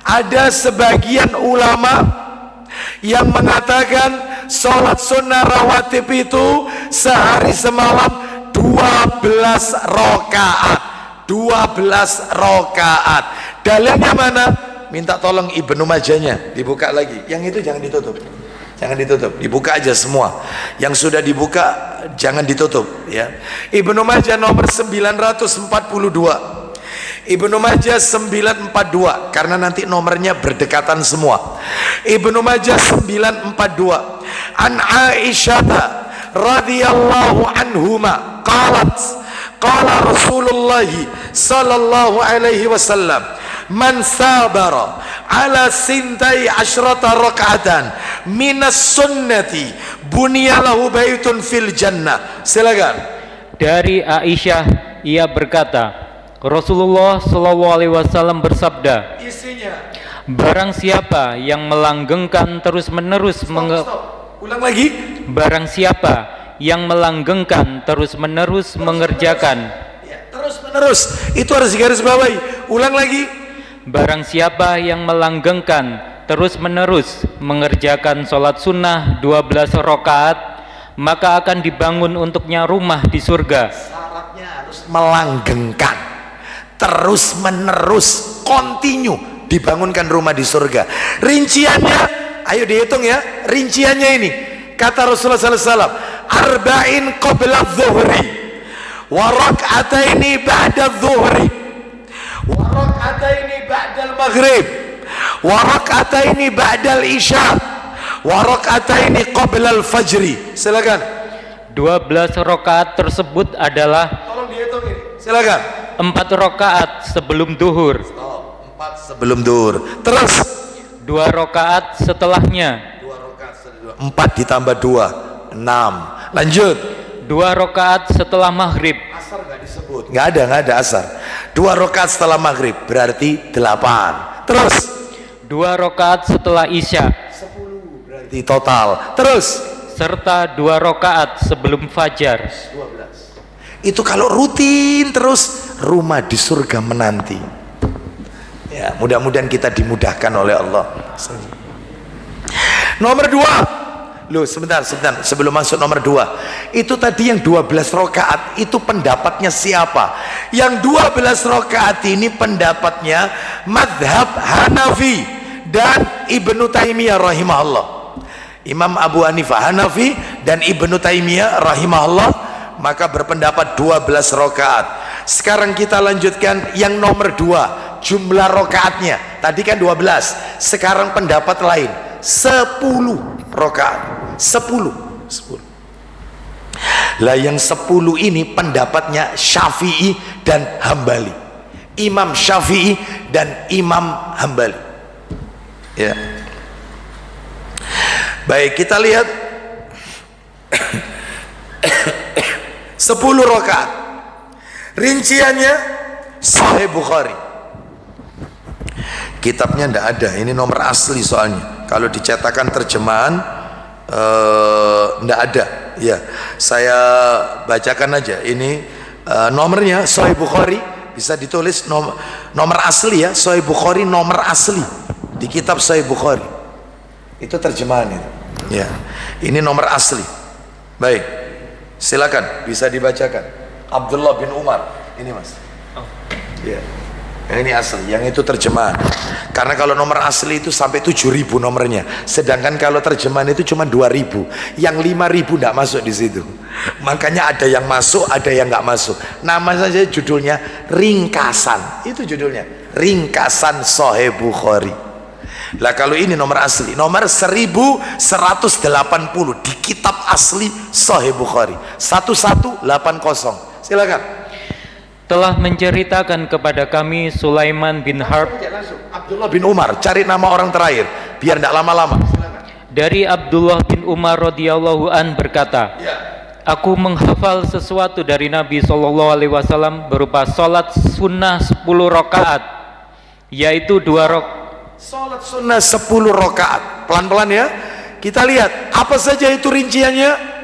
ada sebagian ulama yang mengatakan sholat sunnah rawatib itu sehari semalam 12 rakaat. 12 rakaat. Dalilnya mana? Minta tolong Ibnu Majahnya dibuka lagi. Yang itu jangan ditutup. Jangan ditutup, dibuka aja semua. Yang sudah dibuka jangan ditutup ya. Ibnu Majah nomor 942. Ibnu Majah 942 karena nanti nomornya berdekatan semua. Ibnu Majah 942. An Aisyah radhiyallahu anhuma qalat qala Rasulullah sallallahu alaihi wasallam, man sabara ala sintai asyrata raka'atan minas sunnati bunyalahu baitun fil jannah. Silakan. Dari Aisyah, ia berkata, Rasulullah Shallallahu Alaihi Wasallam bersabda, Isinya. barang siapa yang melanggengkan terus-menerus Ulang lagi. barang siapa yang melanggengkan terus-menerus mengerjakan Ya, terus-menerus. Itu harus digarisbawahi. Ulang lagi. barang siapa yang melanggengkan terus-menerus mengerjakan sholat sunnah 12 rakaat, maka akan dibangun untuknya rumah di surga. Syaratnya harus melanggengkan, terus menerus, continue dibangunkan rumah di surga. Rinciannya, ayo dihitung ya. Rinciannya ini, kata Rasulullah SAW, arba'in qabla dhuhri, wa rak'ataini ba'da dhuhri, wa rak'ataini ba'da maghrib, wa rak'ataini ba'da isya, wa rak'ataini qabla al-fajri. Silakan. 12 rakaat tersebut adalah Tolong dihitung ini. Silakan. 4 rakaat sebelum duhur, 4 sebelum duhur. Terus 2 rakaat setelahnya, 2 rakaat setelah 4 ditambah 2 6. Lanjut. 2 rakaat setelah maghrib, Asar enggak disebut. Enggak ada asar. 2 rakaat setelah maghrib berarti 8. Terus 2 rakaat setelah isya, 10 berarti total. Terus serta 2 rakaat sebelum fajar. 12. Itu kalau rutin terus, rumah di surga menanti. Ya, mudah-mudahan kita dimudahkan oleh Allah. Nomor 2. Loh, sebentar, sebelum masuk nomor 2. Itu tadi yang 12 rakaat itu pendapatnya siapa? Yang 12 rakaat ini pendapatnya madhab Hanafi dan Ibnu Taimiyah rahimahullah. Imam Abu Hanifah Hanafi dan Ibnu Taimiyah rahimahullah maka berpendapat 12 rakaat. Sekarang kita lanjutkan yang nomor 2, jumlah rakaatnya. Tadi kan 12, sekarang pendapat lain 10 rakaat. 10. Lah yang 10 ini pendapatnya Syafi'i dan Hambali. Imam Syafi'i dan Imam Hambali. Ya. Baik, kita lihat 10 rakaat. Rinciannya Sahih Bukhari. Kitabnya ndak ada, ini nomor asli soalnya. Kalau dicetakan terjemahan ndak ada. Ya, saya bacakan aja. Ini nomornya Sahih Bukhari, bisa ditulis nomor asli ya, Sahih Bukhari nomor asli di kitab Sahih Bukhari. Itu terjemahan itu. Ya, ini nomor asli. Baik, silakan bisa dibacakan. Abdullah bin Umar, ini mas. Ya, yang ini asli, yang itu terjemahan. Karena kalau nomor asli itu sampai 7.000 nomornya, sedangkan kalau terjemahan itu cuma 2.000. Yang 5.000 tidak masuk di situ. Makanya ada yang masuk, ada yang nggak masuk. Nama saja judulnya ringkasan. Itu judulnya ringkasan Sahih Bukhari. Lah kalau ini nomor asli, nomor 1180 di kitab asli Sahih Bukhari 1180. Silakan. Telah menceritakan kepada kami Sulaiman bin Harb Abdullah bin Umar, cari nama orang terakhir biar tidak lama-lama. dari Abdullah bin Umar radhiyallahu an berkata, aku menghafal sesuatu dari Nabi SAW berupa sholat sunnah 10 rakaat, yaitu 2 rakaat. Sholat sunnah 10 rakaat. Pelan-pelan ya. Kita lihat apa saja itu rinciannya.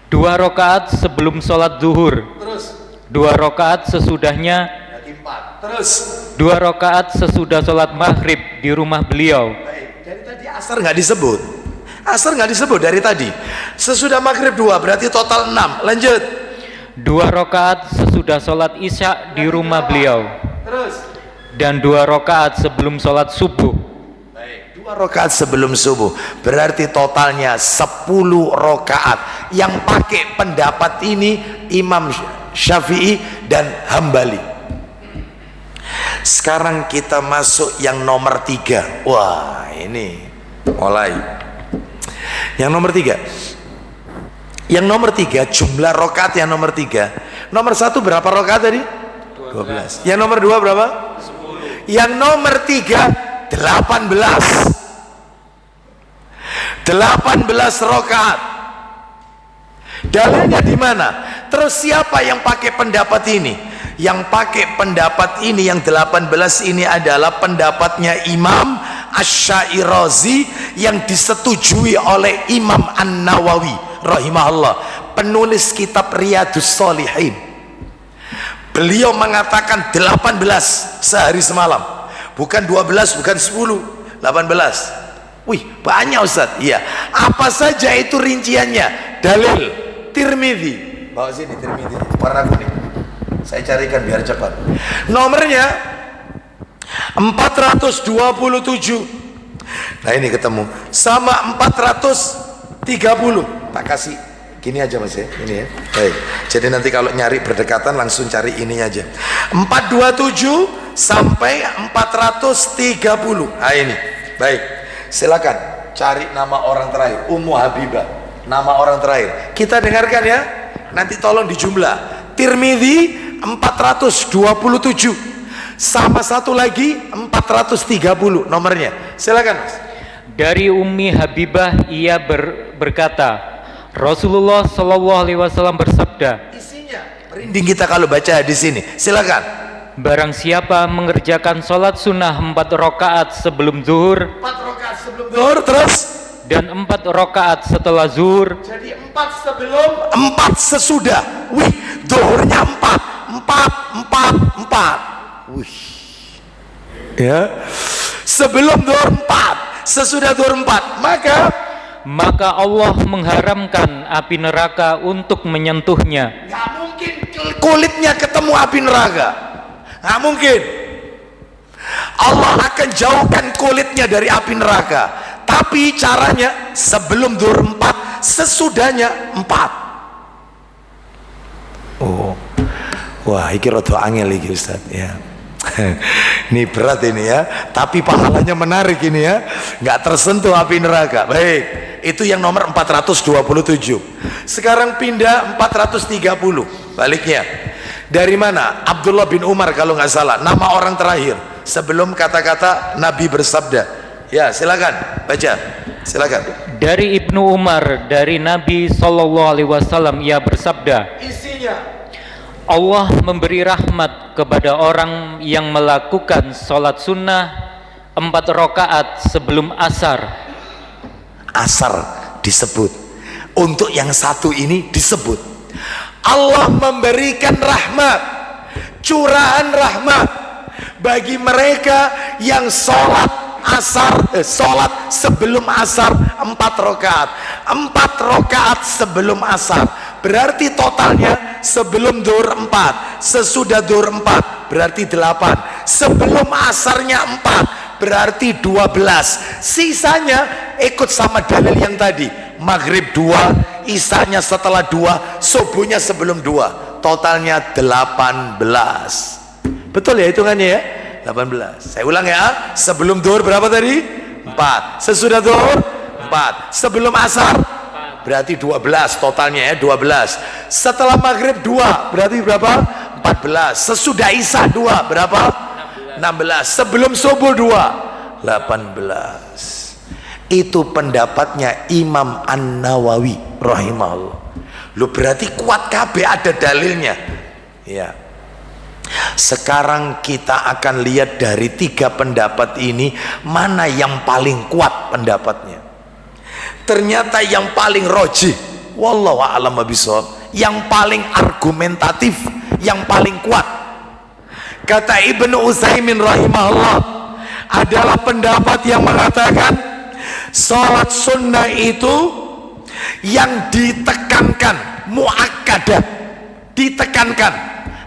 2 rakaat sebelum sholat zuhur, Terus 2 rakaat sesudahnya, berarti 4. Terus 2 rakaat sesudah sholat maghrib di rumah beliau. baik. Dari tadi asar nggak disebut. Asar nggak disebut dari tadi. Sesudah maghrib 2 berarti total 6. Lanjut. 2 rakaat sesudah sholat isya di rumah beliau, Terus dan 2 rakaat sebelum sholat subuh. baik. 2 rakaat sebelum subuh berarti totalnya 10 rakaat. Yang pakai pendapat ini Imam Syafi'i dan Hambali. Sekarang kita masuk yang nomor 3. Wah, ini mulai. Yang nomor 3. Yang nomor 3, jumlah rakaat yang nomor 3 Nomor 1 berapa rakaat tadi? 12. Yang nomor 2 berapa? 10. Yang nomor 3 18. 18 rakaat. Dalilnya di mana? Terus siapa yang pakai pendapat ini? Yang pakai pendapat ini yang 18 ini adalah pendapatnya Imam Asy-Syairazi yang disetujui oleh Imam An-Nawawi rahimahullah, penulis kitab Riyadhus Shalihin. Beliau mengatakan 18 sehari semalam, bukan 12, bukan 10, 18. Wih, banyak Ustaz. Iya. Apa saja itu rinciannya? Dalil Tirmidzi. Bawa sini Tirmidzi, warna kuning. Saya carikan biar cepat. Nomornya 427. Nah ini ketemu sama 430. Tak kasih gini aja Mas ya, ini ya. Baik. Jadi nanti kalau nyari berdekatan langsung cari ini aja. 427 sampai 430. Nah ini. Baik. Silakan cari nama orang terakhir, Ummu Habibah. Nama orang terakhir. Kita dengarkan ya. Nanti tolong dijumlah. Tirmidzi 427 sama satu lagi 430 nomornya. Silakan Mas. Dari Ummi Habibah ia berkata, Rasulullah Shallallahu Alaihi Wasallam bersabda. Isinya merinding kita kalau baca di sini. Silakan. Barang siapa mengerjakan sholat sunnah 4 rakaat sebelum zuhur, 4 rakaat sebelum zuhur, terus dan 4 rakaat setelah zuhur. Jadi 4 sebelum, 4 sesudah. Wih, zuhurnya 4. Wih. Ya. Sebelum zuhur 4, sesudah zuhur 4. Maka Allah mengharamkan api neraka untuk menyentuhnya. nggak mungkin kulitnya ketemu api neraka. Nggak mungkin. Allah akan jauhkan kulitnya dari api neraka. Tapi caranya sebelum zuhur 4, sesudahnya 4. Oh. Wah, iki rada angel iki Ustaz ya. Ini berat ini ya, tapi pahalanya menarik ini ya. Nggak tersentuh api neraka. Baik, itu yang nomor 427. Sekarang pindah 430. Baliknya. Dari mana? Abdullah bin Umar kalau nggak salah. Nama orang terakhir sebelum kata-kata Nabi bersabda. Ya, silakan baca. Silakan. Dari Ibnu Umar dari Nabi Shallallahu Alaihi Wasallam ia bersabda. Isinya. Allah memberi rahmat kepada orang yang melakukan sholat sunnah 4 rakaat sebelum asar. Asar disebut. Untuk yang satu ini disebut. Allah memberikan rahmat, curahan rahmat bagi mereka yang sholat sholat sebelum asar 4 rakaat. 4 rakaat sebelum asar. Berarti totalnya sebelum zuhur 4, sesudah zuhur 4 berarti 8, sebelum asarnya 4 berarti 12, sisanya ikut sama dalil yang tadi, maghrib 2, isanya setelah 2, subuhnya sebelum 2, totalnya 18. Betul ya hitungannya ya? 18. Saya ulang ya, sebelum zuhur berapa tadi? 4, sesudah zuhur 4, sebelum asar berarti 12 totalnya ya, 12. Setelah maghrib 2 berarti berapa? 14. Sesudah isya 2 berapa? 16. Sebelum subuh 2 18. Itu pendapatnya Imam An-Nawawi rahimahullah. Lu berarti kuat kabeh, ada dalilnya ya. Sekarang kita akan lihat dari 3 pendapat ini mana yang paling kuat pendapatnya. Ternyata yang paling rojih, wallahu a'lam bishawab, yang paling argumentatif, yang paling kuat, kata Ibnu Utsaimin rahimahullah, adalah pendapat yang mengatakan sholat sunnah itu yang ditekankan, muakkadah, ditekankan,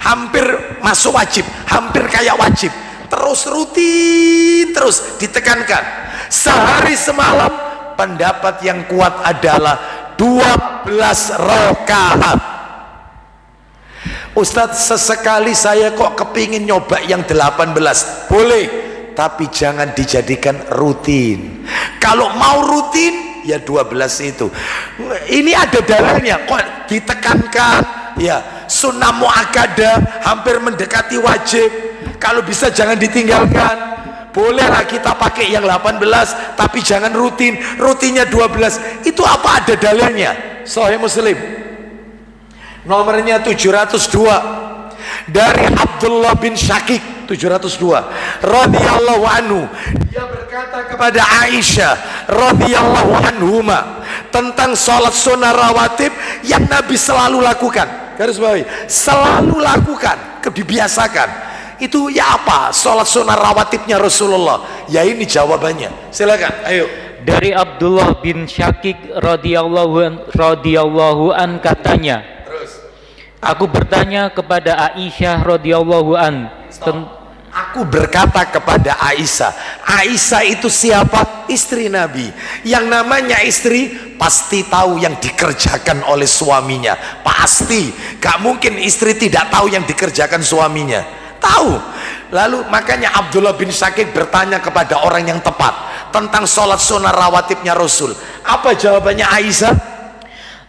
hampir masuk wajib, hampir kayak wajib, terus rutin, terus ditekankan sehari semalam. Pendapat yang kuat adalah 12 rakaat. Ustadz, sesekali saya kok kepingin nyoba yang 18. Boleh, tapi jangan dijadikan rutin. Kalau mau rutin ya 12 itu. Ini ada dalilnya kok ditekankan ya. sunnah muakkadah, hampir mendekati wajib. Kalau bisa jangan ditinggalkan. Bolehlah kita pakai yang 18, tapi jangan rutin. Rutinnya 12. Itu apa ada dalilnya? Sahih Muslim. Nomornya 702. Dari Abdullah bin Syakik 702 radhiyallahu anhu, dia berkata kepada Aisyah radhiyallahu anhuma tentang sholat sunnah rawatib yang Nabi selalu lakukan. Garis bawahi, selalu lakukan, dibiasakan. Itu ya apa? Sholat sunnah rawatibnya Rasulullah. Ya ini jawabannya. Silakan, ayo. Dari Abdullah bin Syakik radhiyallahu an katanya, aku bertanya kepada Aisyah radhiyallahu an. Aku berkata kepada Aisyah. Aisyah itu siapa? Istri Nabi. Yang namanya istri pasti tahu yang dikerjakan oleh suaminya. Pasti. Gak mungkin istri tidak tahu yang dikerjakan suaminya. Tahu. Lalu makanya Abdullah bin Syakik bertanya kepada orang yang tepat tentang sholat sunnah rawatibnya Rasul. Apa jawabannya Aisyah?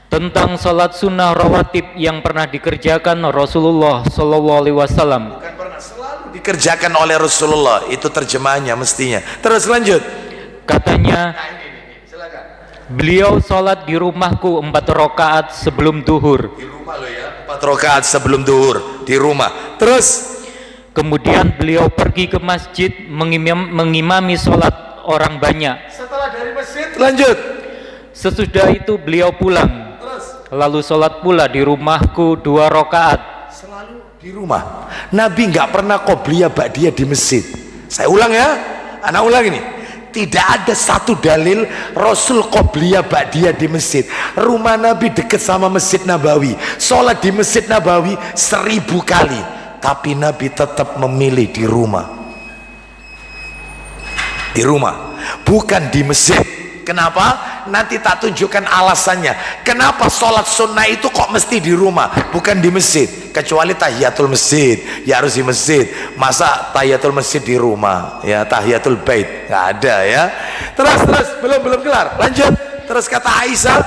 Tentang sholat sunnah rawatib yang pernah dikerjakan Rasulullah Sallallahu Alaihi Wasallam. Bukan pernah, selalu dikerjakan oleh Rasulullah. Itu terjemahannya mestinya. Terus lanjut. Katanya, beliau sholat di rumahku 4 rakaat sebelum duhur. Di rumah lo ya, 4 rakaat sebelum duhur di rumah. Terus kemudian beliau pergi ke masjid mengimami sholat orang banyak. Setelah dari masjid lanjut. Sesudah itu beliau pulang. Lalu sholat pula di rumahku 2 rakaat. Selalu di rumah. Nabi nggak pernah qobliyah ba'diyah di masjid. Saya ulang ya, anak ulang ini. Tidak ada satu dalil Rasul qobliyah ba'diyah di masjid. Rumah Nabi dekat sama Masjid Nabawi. Sholat di Masjid Nabawi 1000 kali. Tapi Nabi tetap memilih di rumah. Di rumah, bukan di masjid. Kenapa? Nanti tak tunjukkan alasannya. Kenapa sholat sunnah itu kok mesti di rumah, bukan di masjid? Kecuali tahiyatul masjid, ya harus di masjid. Masa tahiyatul masjid di rumah? Ya tahiyatul bait nggak ada ya. Terus belum kelar. Lanjut. Terus kata Aisyah.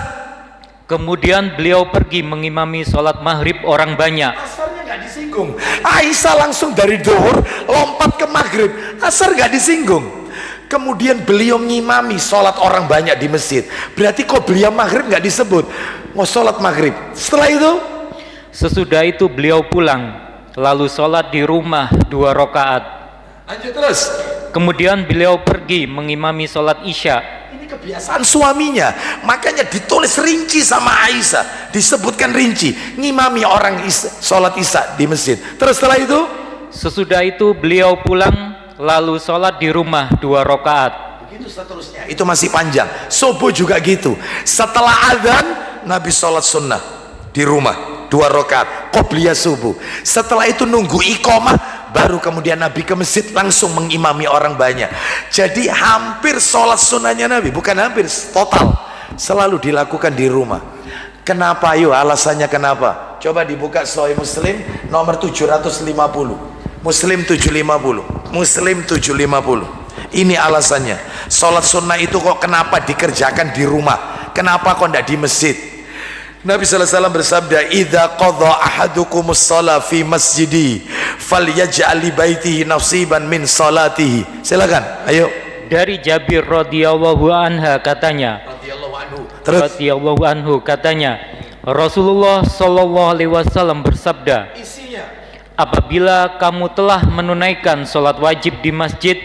Kemudian beliau pergi mengimami sholat maghrib orang banyak. Asarnya nggak disinggung. Aisyah langsung dari duhur lompat ke maghrib. Asar nggak disinggung. Kemudian beliau ngimami sholat orang banyak di masjid. Berarti kok beliau maghrib nggak disebut. Mau sholat maghrib. Setelah itu, sesudah itu beliau pulang. Lalu sholat di rumah 2 rakaat. Lanjut terus. Kemudian beliau pergi mengimami sholat isya. Ini kebiasaan suaminya. Makanya ditulis rinci sama Aisyah. Disebutkan rinci. Ngimami orang sholat isya di masjid. Terus setelah itu, sesudah itu beliau pulang. Lalu sholat di rumah 2 rakaat. Begitu seterusnya. Itu masih panjang. Subuh juga gitu. Setelah adzan Nabi sholat sunnah di rumah 2 rakaat qobliyah subuh. Setelah itu nunggu iqamah, baru kemudian Nabi ke masjid langsung mengimami orang banyak. Jadi hampir sholat sunnahnya Nabi, bukan hampir, total selalu dilakukan di rumah. Kenapa? Yuk alasannya kenapa? Coba dibuka Sahih Muslim nomor 750. Muslim 750. Muslim 750. Ini alasannya. Sholat sunnah itu kok kenapa dikerjakan di rumah? Kenapa kok tidak di masjid? Nabi SAW bersabda, "Idza qadha ahadukumus shalah fi masjidi falyaj'al li baitihi nasiban min salatihi." Silakan, ayo. Dari Jabir radhiyallahu anha katanya. Radhiyallahu anhu katanya, Rasulullah sallallahu alaihi wasallam bersabda, apabila kamu telah menunaikan sholat wajib di masjid,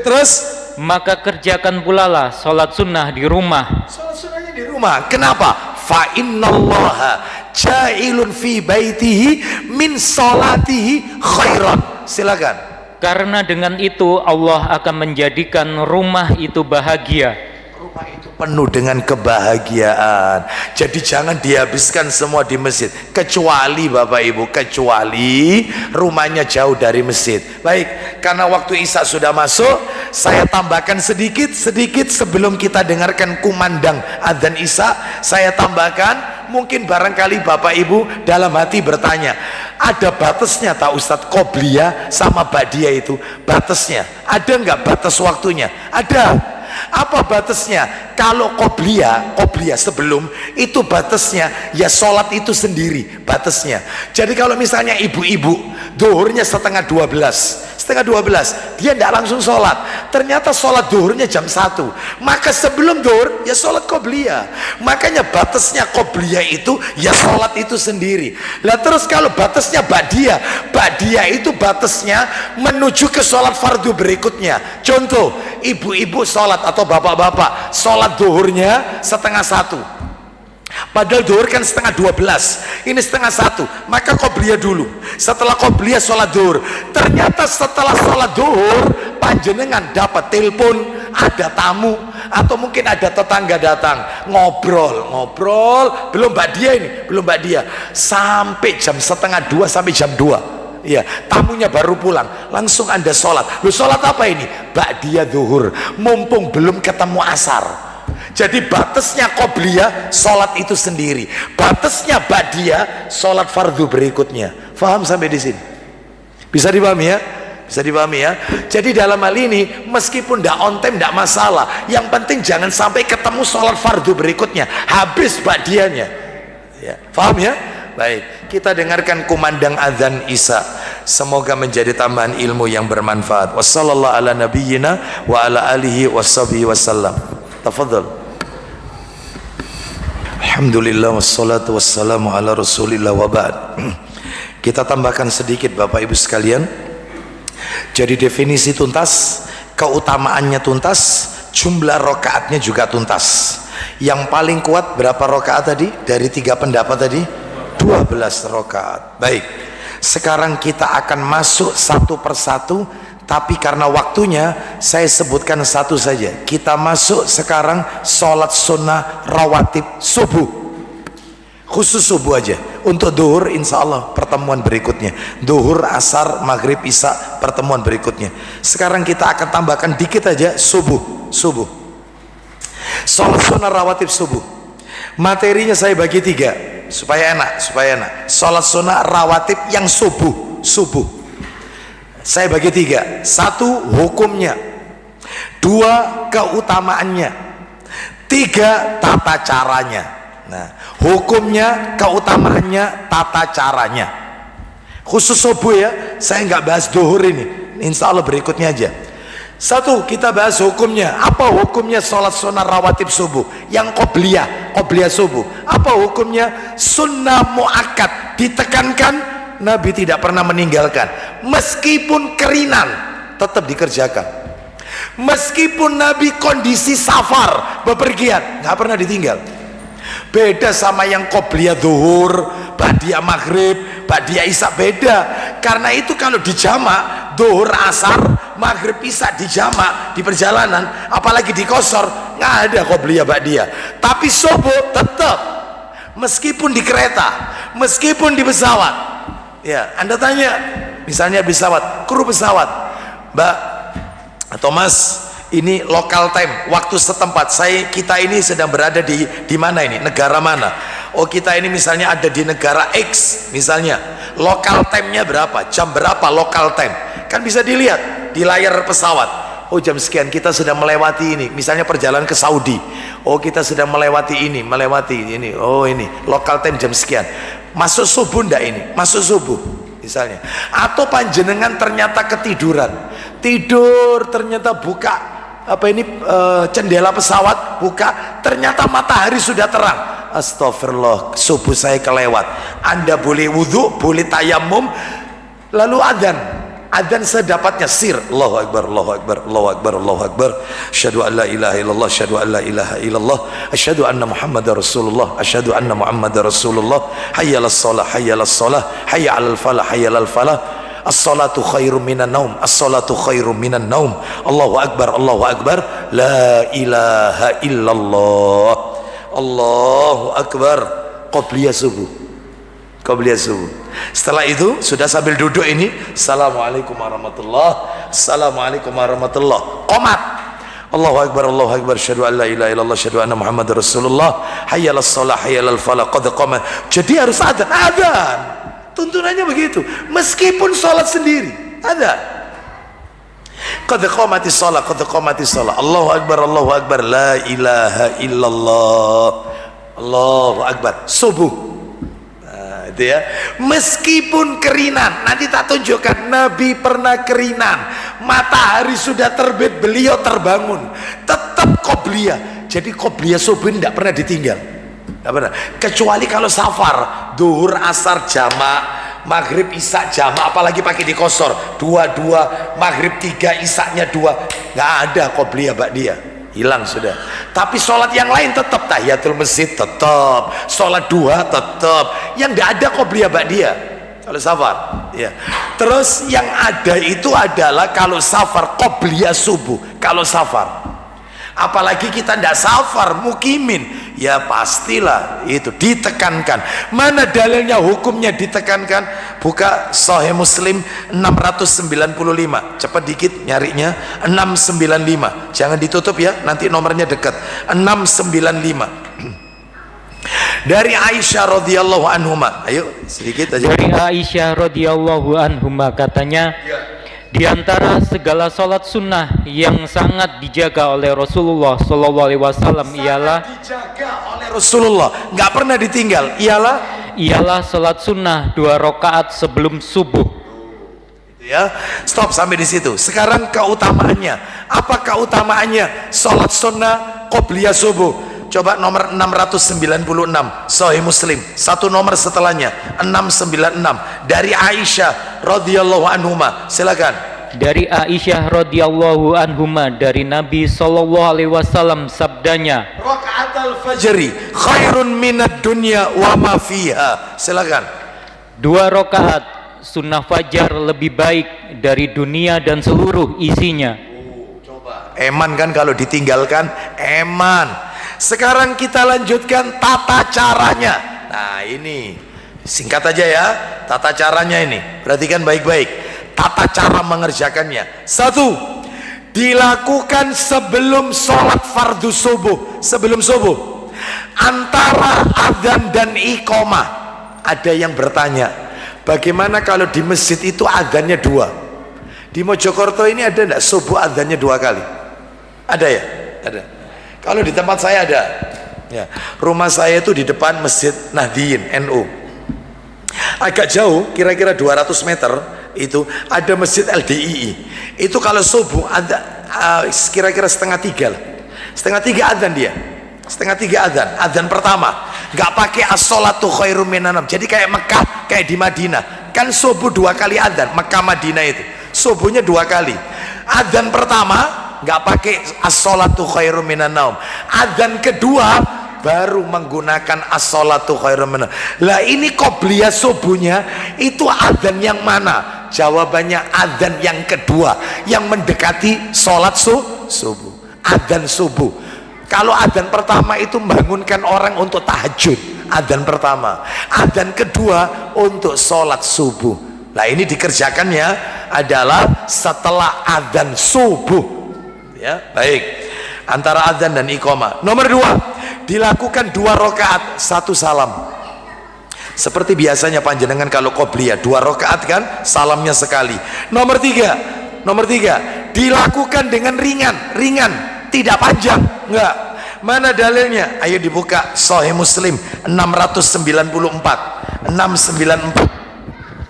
terus maka kerjakan pula lah sholat sunnah di rumah. Sholat sunnahnya di rumah. Kenapa? Fa innallaha ja'ilun fi baitihi min sholatihi khairan. Silakan. Karena dengan itu Allah akan menjadikan rumah itu bahagia. Rumah itu penuh dengan kebahagiaan. Jadi jangan dihabiskan semua di masjid. Kecuali Bapak Ibu, kecuali rumahnya jauh dari masjid. Baik, karena waktu Isya sudah masuk, saya tambahkan sedikit sebelum kita dengarkan kumandang adzan Isya. Saya tambahkan, mungkin barangkali Bapak Ibu dalam hati bertanya, ada batasnya tak Ustadz qobliyah sama ba'diyah itu? Batasnya ada nggak? Batas waktunya ada. Apa batasnya? Kalau qobliyah sebelum itu batasnya ya sholat itu sendiri batasnya. Jadi kalau misalnya ibu-ibu duhurnya setengah 12, dia tidak langsung sholat, ternyata sholat duhurnya jam 1, maka sebelum duhur ya sholat qobliyah. Makanya batasnya qobliyah itu ya sholat itu sendiri. Lah terus kalau batasnya ba'diyah itu batasnya menuju ke sholat fardu berikutnya. Contoh, ibu-ibu sholat atau bapak-bapak sholat duhurnya setengah 1, padahal duhur kan setengah 12, ini setengah 1, maka qobliyah dulu. Setelah qobliyah sholat duhur, ternyata setelah sholat duhur panjenengan dapat telepon, ada tamu atau mungkin ada tetangga datang, ngobrol, belum ba'diyah sampai jam setengah 2 sampai jam 2, ya tamunya baru pulang, langsung anda sholat. Lu sholat apa ini? Ba'diyah duhur, mumpung belum ketemu asar. Jadi batasnya qobliyah sholat itu sendiri, batasnya ba'diyah sholat fardu berikutnya. Faham sampai di sini? Bisa dipahami ya? Bisa dipahami ya? Jadi dalam hal ini meskipun tidak on time tidak masalah, yang penting jangan sampai ketemu sholat fardu berikutnya habis ba'diyahnya ya. Faham ya? Baik, kita dengarkan kumandang azan Isya. Semoga menjadi tambahan ilmu yang bermanfaat. Wassallallahu ala nabiyyina wa ala alihi washabihi wasallam. Tafadhal. Alhamdulillah wassalatu wassalamu ala rasulillah wa ba'd. Kita tambahkan sedikit Bapak Ibu sekalian. Jadi definisi tuntas, keutamaannya tuntas, jumlah rakaatnya juga tuntas. Yang paling kuat berapa rakaat tadi? Dari 3 pendapat tadi 12 rakaat. Baik, sekarang kita akan masuk satu persatu, tapi karena waktunya saya sebutkan satu saja. Kita masuk sekarang sholat sunnah rawatib subuh, khusus subuh aja. Untuk duhur insya Allah pertemuan berikutnya, duhur, asar, maghrib, isya pertemuan berikutnya. Sekarang kita akan tambahkan dikit aja subuh. Sholat sunnah rawatib subuh, materinya saya bagi 3 supaya enak. Sholat sunnah rawatib yang subuh saya bagi 3. 1 hukumnya, 2 keutamaannya, 3 tata caranya. Nah, hukumnya, keutamaannya, tata caranya. Khusus subuh ya, saya nggak bahas duhur ini, insya Allah berikutnya aja. 1 kita bahas hukumnya. Apa hukumnya sholat sunnah rawatib subuh yang qobliyah subuh? Apa hukumnya? Sunnah muakkad, ditekankan, Nabi tidak pernah meninggalkan, meskipun kerinan tetap dikerjakan. Meskipun Nabi kondisi safar, bepergian, nggak pernah ditinggal. Beda sama yang qobliyah duhur, ba'diyah maghrib, ba'diyah isya, beda. Karena itu kalau dijamak duhur, asar, maghrib, isya dijamak di perjalanan, apalagi di qashar, nggak ada qobliyah ba'diyah. Tapi subuh tetap, meskipun di kereta, meskipun di pesawat. Ya, Anda tanya, misalnya pesawat, kru pesawat, Mbak atau Mas, ini local time, waktu setempat. Kita ini sedang berada di mana ini? Negara mana? Oh, kita ini misalnya ada di negara X, misalnya. Local time-nya berapa? Jam berapa local time? Kan bisa dilihat di layar pesawat. Oh, jam sekian kita sudah melewati ini. Misalnya perjalanan ke Saudi. Oh, kita sudah melewati ini. Oh, ini local time jam sekian. Masuk subuh ndak ini? Masuk subuh misalnya. Atau panjenengan ternyata ketiduran, tidur, ternyata buka jendela pesawat, buka, ternyata matahari sudah terang. Astagfirullah, subuh saya kelewat. Anda boleh wudhu, boleh tayamum, lalu adzan sedapatnya, sir, Allahu akbar, Allahu akbar, Allahu akbar, Allahu akbar, asyhadu an la ilaha illallah, asyhadu an la ilaha illallah, asyhadu anna muhammadar rasulullah, asyhadu anna muhammadar rasulullah, hayya alas shalah, hayya alas shalah, hayya alal falah, hayya alal falah, as-salatu khairum minan naum, as-salatu khairum minan naum, Allahu akbar, Allahu akbar, la ilaha illallah, Allahu akbar. Qobliyah subuh. Setelah itu sudah sambil duduk ini, assalamualaikum warahmatullah, assalamualaikum warahmatullah, qomat, Allahu akbar, Allahu akbar, asyhadu an la ilaha illallah, asyhadu anna muhammadar rasulullah, hayya alas shalah, hayya alal falah, qad qamat. Jadi harus adzan, tuntunannya begitu, meskipun sholat sendiri adzan. Qad qamatis shalah, qad qamatis shalah. Allahu akbar, Allahu akbar, la ilaha illallah, Allahu akbar. Subuh. Nah, itu ya. Meskipun kerinan, nanti tak tunjukkan Nabi pernah kerinan. Matahari sudah terbit, beliau terbangun. Tetap qobliyah. Jadi qobliyah subuh tidak pernah ditinggal. Tidak pernah. Kecuali kalau safar, duhur, asar jamak, maghrib isya jamak, apalagi pakai di kosor, dua, maghrib 3, isyanya 2, nggak ada qobliyah ba'diyah, hilang sudah. Tapi sholat yang lain tetap, tahiyatul masjid tetap, sholat duha tetap, yang nggak ada qobliyah ba'diyah kalau safar ya. Terus yang ada itu adalah kalau safar qobliyah subuh kalau safar. Apalagi kita tidak safar, mukimin, ya pastilah itu ditekankan. Mana dalilnya hukumnya ditekankan? Buka Sahih Muslim 695, cepat dikit nyarinya, 695, jangan ditutup ya, nanti nomornya dekat. 695 dari Aisyah radhiyallahu anhuma. Ayo sedikit aja. Dari Aisyah radhiyallahu anhuma katanya, di antara segala sholat sunnah yang sangat dijaga oleh Rasulullah SAW ialah dijaga oleh Rasulullah, nggak pernah ditinggal, ialah sholat sunnah 2 rakaat sebelum subuh. Ya, stop sampai di situ. Sekarang keutamaannya, apa keutamaannya sholat sunnah qobliyah subuh? Coba nomor 696 Sahih Muslim, satu nomor setelahnya 696 dari Aisyah radhiyallahu anhuma. Silakan. Dari Aisyah radhiyallahu anhuma, dari Nabi sallallahu alaihi wasallam sabdanya, Raka'atul fajri khairun minad dunya wa ma fiha. Silakan. 2 rakaat sunnah fajar lebih baik dari dunia dan seluruh isinya. Coba. Eman kan kalau ditinggalkan, eman. Sekarang kita lanjutkan tata caranya. Nah ini singkat aja ya, tata caranya ini perhatikan baik-baik. Tata cara mengerjakannya. 1. Dilakukan sebelum sholat fardu subuh, sebelum subuh, antara adzan dan iqamah. Ada yang bertanya, bagaimana kalau di masjid itu adzannya 2? Di Mojokerto ini ada enggak subuh adzannya 2 kali? Ada ya? Ada. Kalau di tempat saya ada ya, rumah saya itu di depan Masjid Nahdliyin NU, agak jauh kira-kira 200 meter itu ada Masjid LDII. Itu kalau subuh ada kira-kira setengah 3 lah, setengah 3 adzan dia, setengah 3 adzan pertama, nggak pakai as-sholatu khairum minan naum. Jadi kayak Mekah, kayak di Madinah kan subuh 2 kali adzan. Mekah Madinah itu subuhnya 2 kali. Adzan pertama nggak pakai as-sholatu khairum minan naum. Adzan kedua baru menggunakan as-sholatu khairum minan naum. Lah ini qobliyah subuhnya itu adzan yang mana? Jawabannya adzan yang kedua yang mendekati sholat subuh. Adzan subuh. Kalau adzan pertama itu membangunkan orang untuk tahajud, adzan pertama. Adzan kedua untuk sholat subuh. Nah ini dikerjakannya adalah setelah adzan subuh. Ya, baik. Antara adzan dan iqamah. Nomor 2, dilakukan 2 rakaat 1 salam. Seperti biasanya panjenengan kalau qobliyah 2 rakaat kan, salamnya sekali. Nomor 3, dilakukan dengan ringan, tidak panjang, enggak. Mana dalilnya? Ayo dibuka Sahih Muslim 694.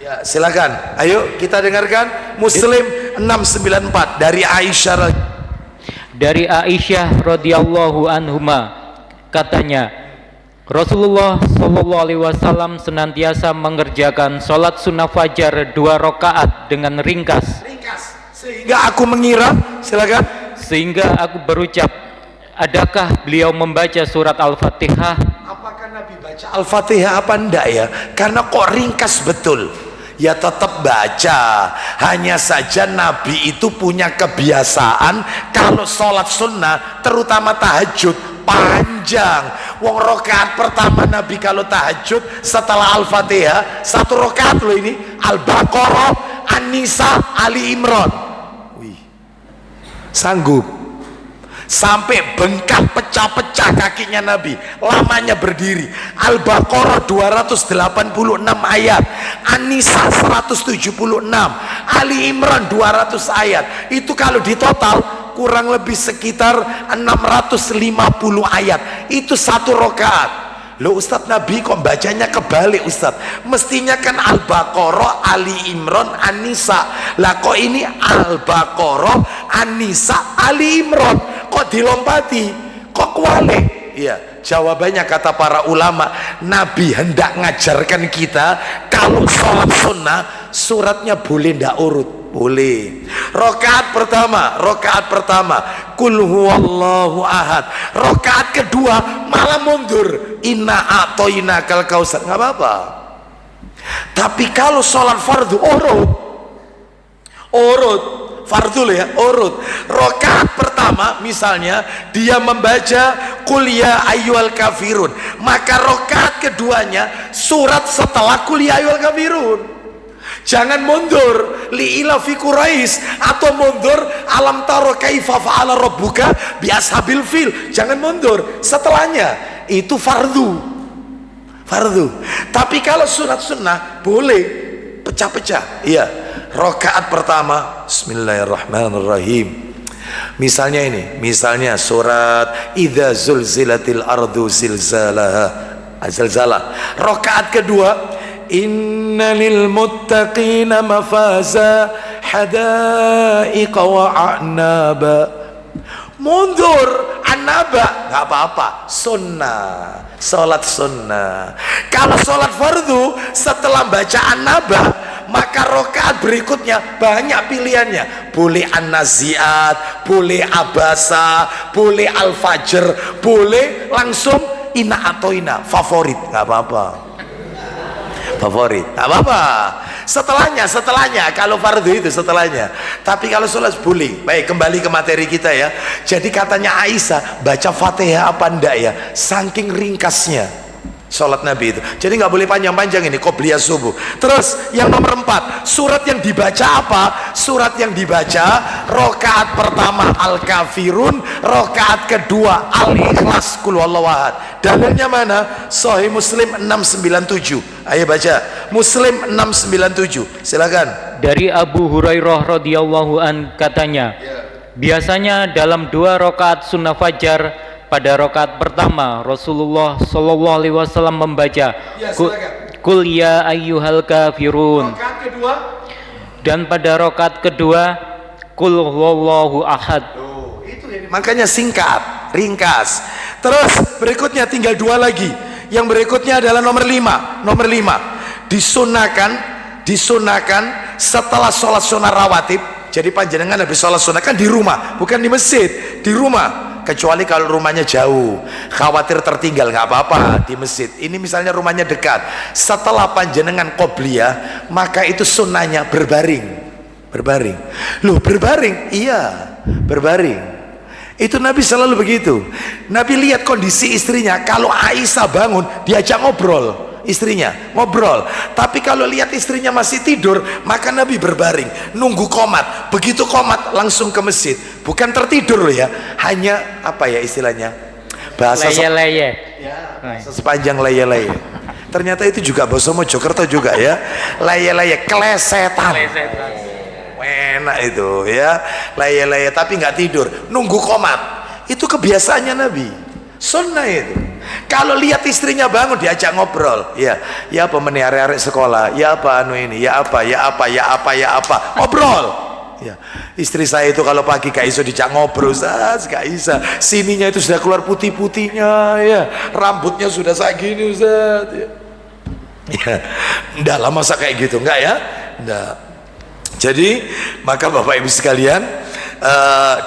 Ya, silakan. Ayo kita dengarkan Muslim 694 dari Aisyah. Dari Aisyah radhiyallahu anhuma katanya, Rasulullah sallallahu alaihi wasallam senantiasa mengerjakan sholat sunnah fajar 2 rakaat dengan ringkas. Sehingga aku mengira, silakan. Sehingga aku berucap, adakah beliau membaca surat Al-Fatihah? Apakah Nabi baca Al-Fatihah apa enggak ya? Karena kok ringkas betul. Ya tetap baca. Hanya saja Nabi itu punya kebiasaan kalau sholat sunnah, terutama tahajud, panjang. Wong rakaat pertama Nabi kalau tahajud setelah Al-Fatihah 1 rakaat loh ini, Al-Baqarah, An-Nisa, Ali Imran. Wih, sanggup. sampai bengkak pecah-pecah kakinya Nabi, lamanya berdiri. Al-Baqarah 286 ayat, An-Nisa 176, Ali Imran 200 ayat. Itu kalau ditotal kurang lebih sekitar 650 ayat. Itu satu rakaat. Loh Ustadz, Nabi kok bacanya kebalik Ustadz? Mestinya kan Al-Baqarah, Ali Imran, An-Nisa. Lah kok ini Al-Baqarah, An-Nisa, Ali Imran? Kok dilompati? Kok kualik? Iya, jawabannya kata para ulama, Nabi hendak ngajarkan kita kalau sholat sunnah suratnya boleh ndak urut. Boleh. Rakaat pertama Qul huwallahu ahad. Rakaat kedua malah mundur, Inna a'toinakal kausar. Nggak apa-apa. Tapi kalau sholat fardu urut fardu ya, urut. Rakaat pertama misalnya dia membaca Qul ya ayyuhal kafirun, maka rakaat keduanya surat setelah Qul ya ayyuhal kafirun. Jangan mundur li'ila fi Quraisy atau mundur alam taro kaifa fa'ala rabbuka bi ashabil fil. Jangan mundur, setelahnya itu fardu. Tapi kalau surat sunnah boleh pecah-pecah. Iya, rakaat pertama Bismillahirrahmanirrahim. Misalnya surat Idza zulzilatil ardu zilzalaha, zilzalah. Rakaat kedua Inna lil muttaqina mafaza hadaiqa wa a'naba. Mundur anaba, nggak apa-apa, sunnah, sholat sunnah. Kalau sholat fardu setelah baca anaba, maka rokaat berikutnya banyak pilihannya. Boleh an-naziat, boleh abasa, boleh al-fajr, boleh langsung ina atau ina, favorit, nggak apa-apa. Favorit, nggak apa-apa. Setelahnya kalau fardu itu setelahnya. Tapi kalau sholat boleh. Baik, kembali ke materi kita ya. Jadi katanya Aisyah, baca Fatihah apa enggak ya? Saking ringkasnya sholat Nabi itu. Jadi nggak boleh panjang-panjang ini qobliyah subuh. Terus yang nomor 4, surat yang dibaca apa? Surat yang dibaca rakaat pertama Al-Kafirun, rakaat kedua Al-Ikhlas, Qul huwallahu ahad. Dalilnya mana? Sahih Muslim 697. Ayo baca Muslim 697, silakan. Dari Abu Hurairah radhiyallahu an katanya, biasanya dalam 2 rakaat sunnah fajar, pada rakaat pertama Rasulullah sallallahu alaihi wasallam membaca Qul ya ayyuhal kafirun. Rakaat kedua, dan pada rakaat kedua Qul huwallahu ahad. makanya singkat, ringkas. Terus berikutnya tinggal 2 lagi. Yang berikutnya adalah nomor 5. Nomor 5 disunahkan setelah sholat sunnah rawatib. Jadi panjenengan habis sholat sunnah kan di rumah, bukan di masjid, di rumah. Kecuali kalau rumahnya jauh, khawatir tertinggal, nggak apa-apa di masjid. Ini misalnya rumahnya dekat. Setelah panjenengan qobliyah, maka itu sunnahnya berbaring. Loh, berbaring? Iya, berbaring. Itu Nabi selalu begitu. Nabi lihat kondisi istrinya, kalau Aisyah bangun diajak ngobrol, istrinya ngobrol. Tapi kalau lihat istrinya masih tidur, maka Nabi berbaring nunggu qomat. Begitu qomat langsung ke masjid. Bukan tertidur loh ya, hanya apa ya istilahnya, bahasa leye-leye ya, sepanjang leye-leye. Ternyata itu juga bahasa Mojokerto juga ya, leye-leye, klesetan. Enak itu ya, leye-leye tapi nggak tidur, nunggu qomat. Itu kebiasaannya Nabi, sunnah itu. Kalau lihat istrinya bangun diajak ngobrol, ya apa meneh-arek sekolah, ya apa anu ini, ya apa, ngobrol. Ya, istri saya itu kalau pagi gak iso dijak ngobrol, Ustaz, gak bisa. Sininya itu sudah keluar putih-putihnya, ya, rambutnya sudah kayak gini, Ustaz. Ya, enggak lah masa kayak gitu, enggak ya, enggak. Jadi maka Bapak Ibu sekalian,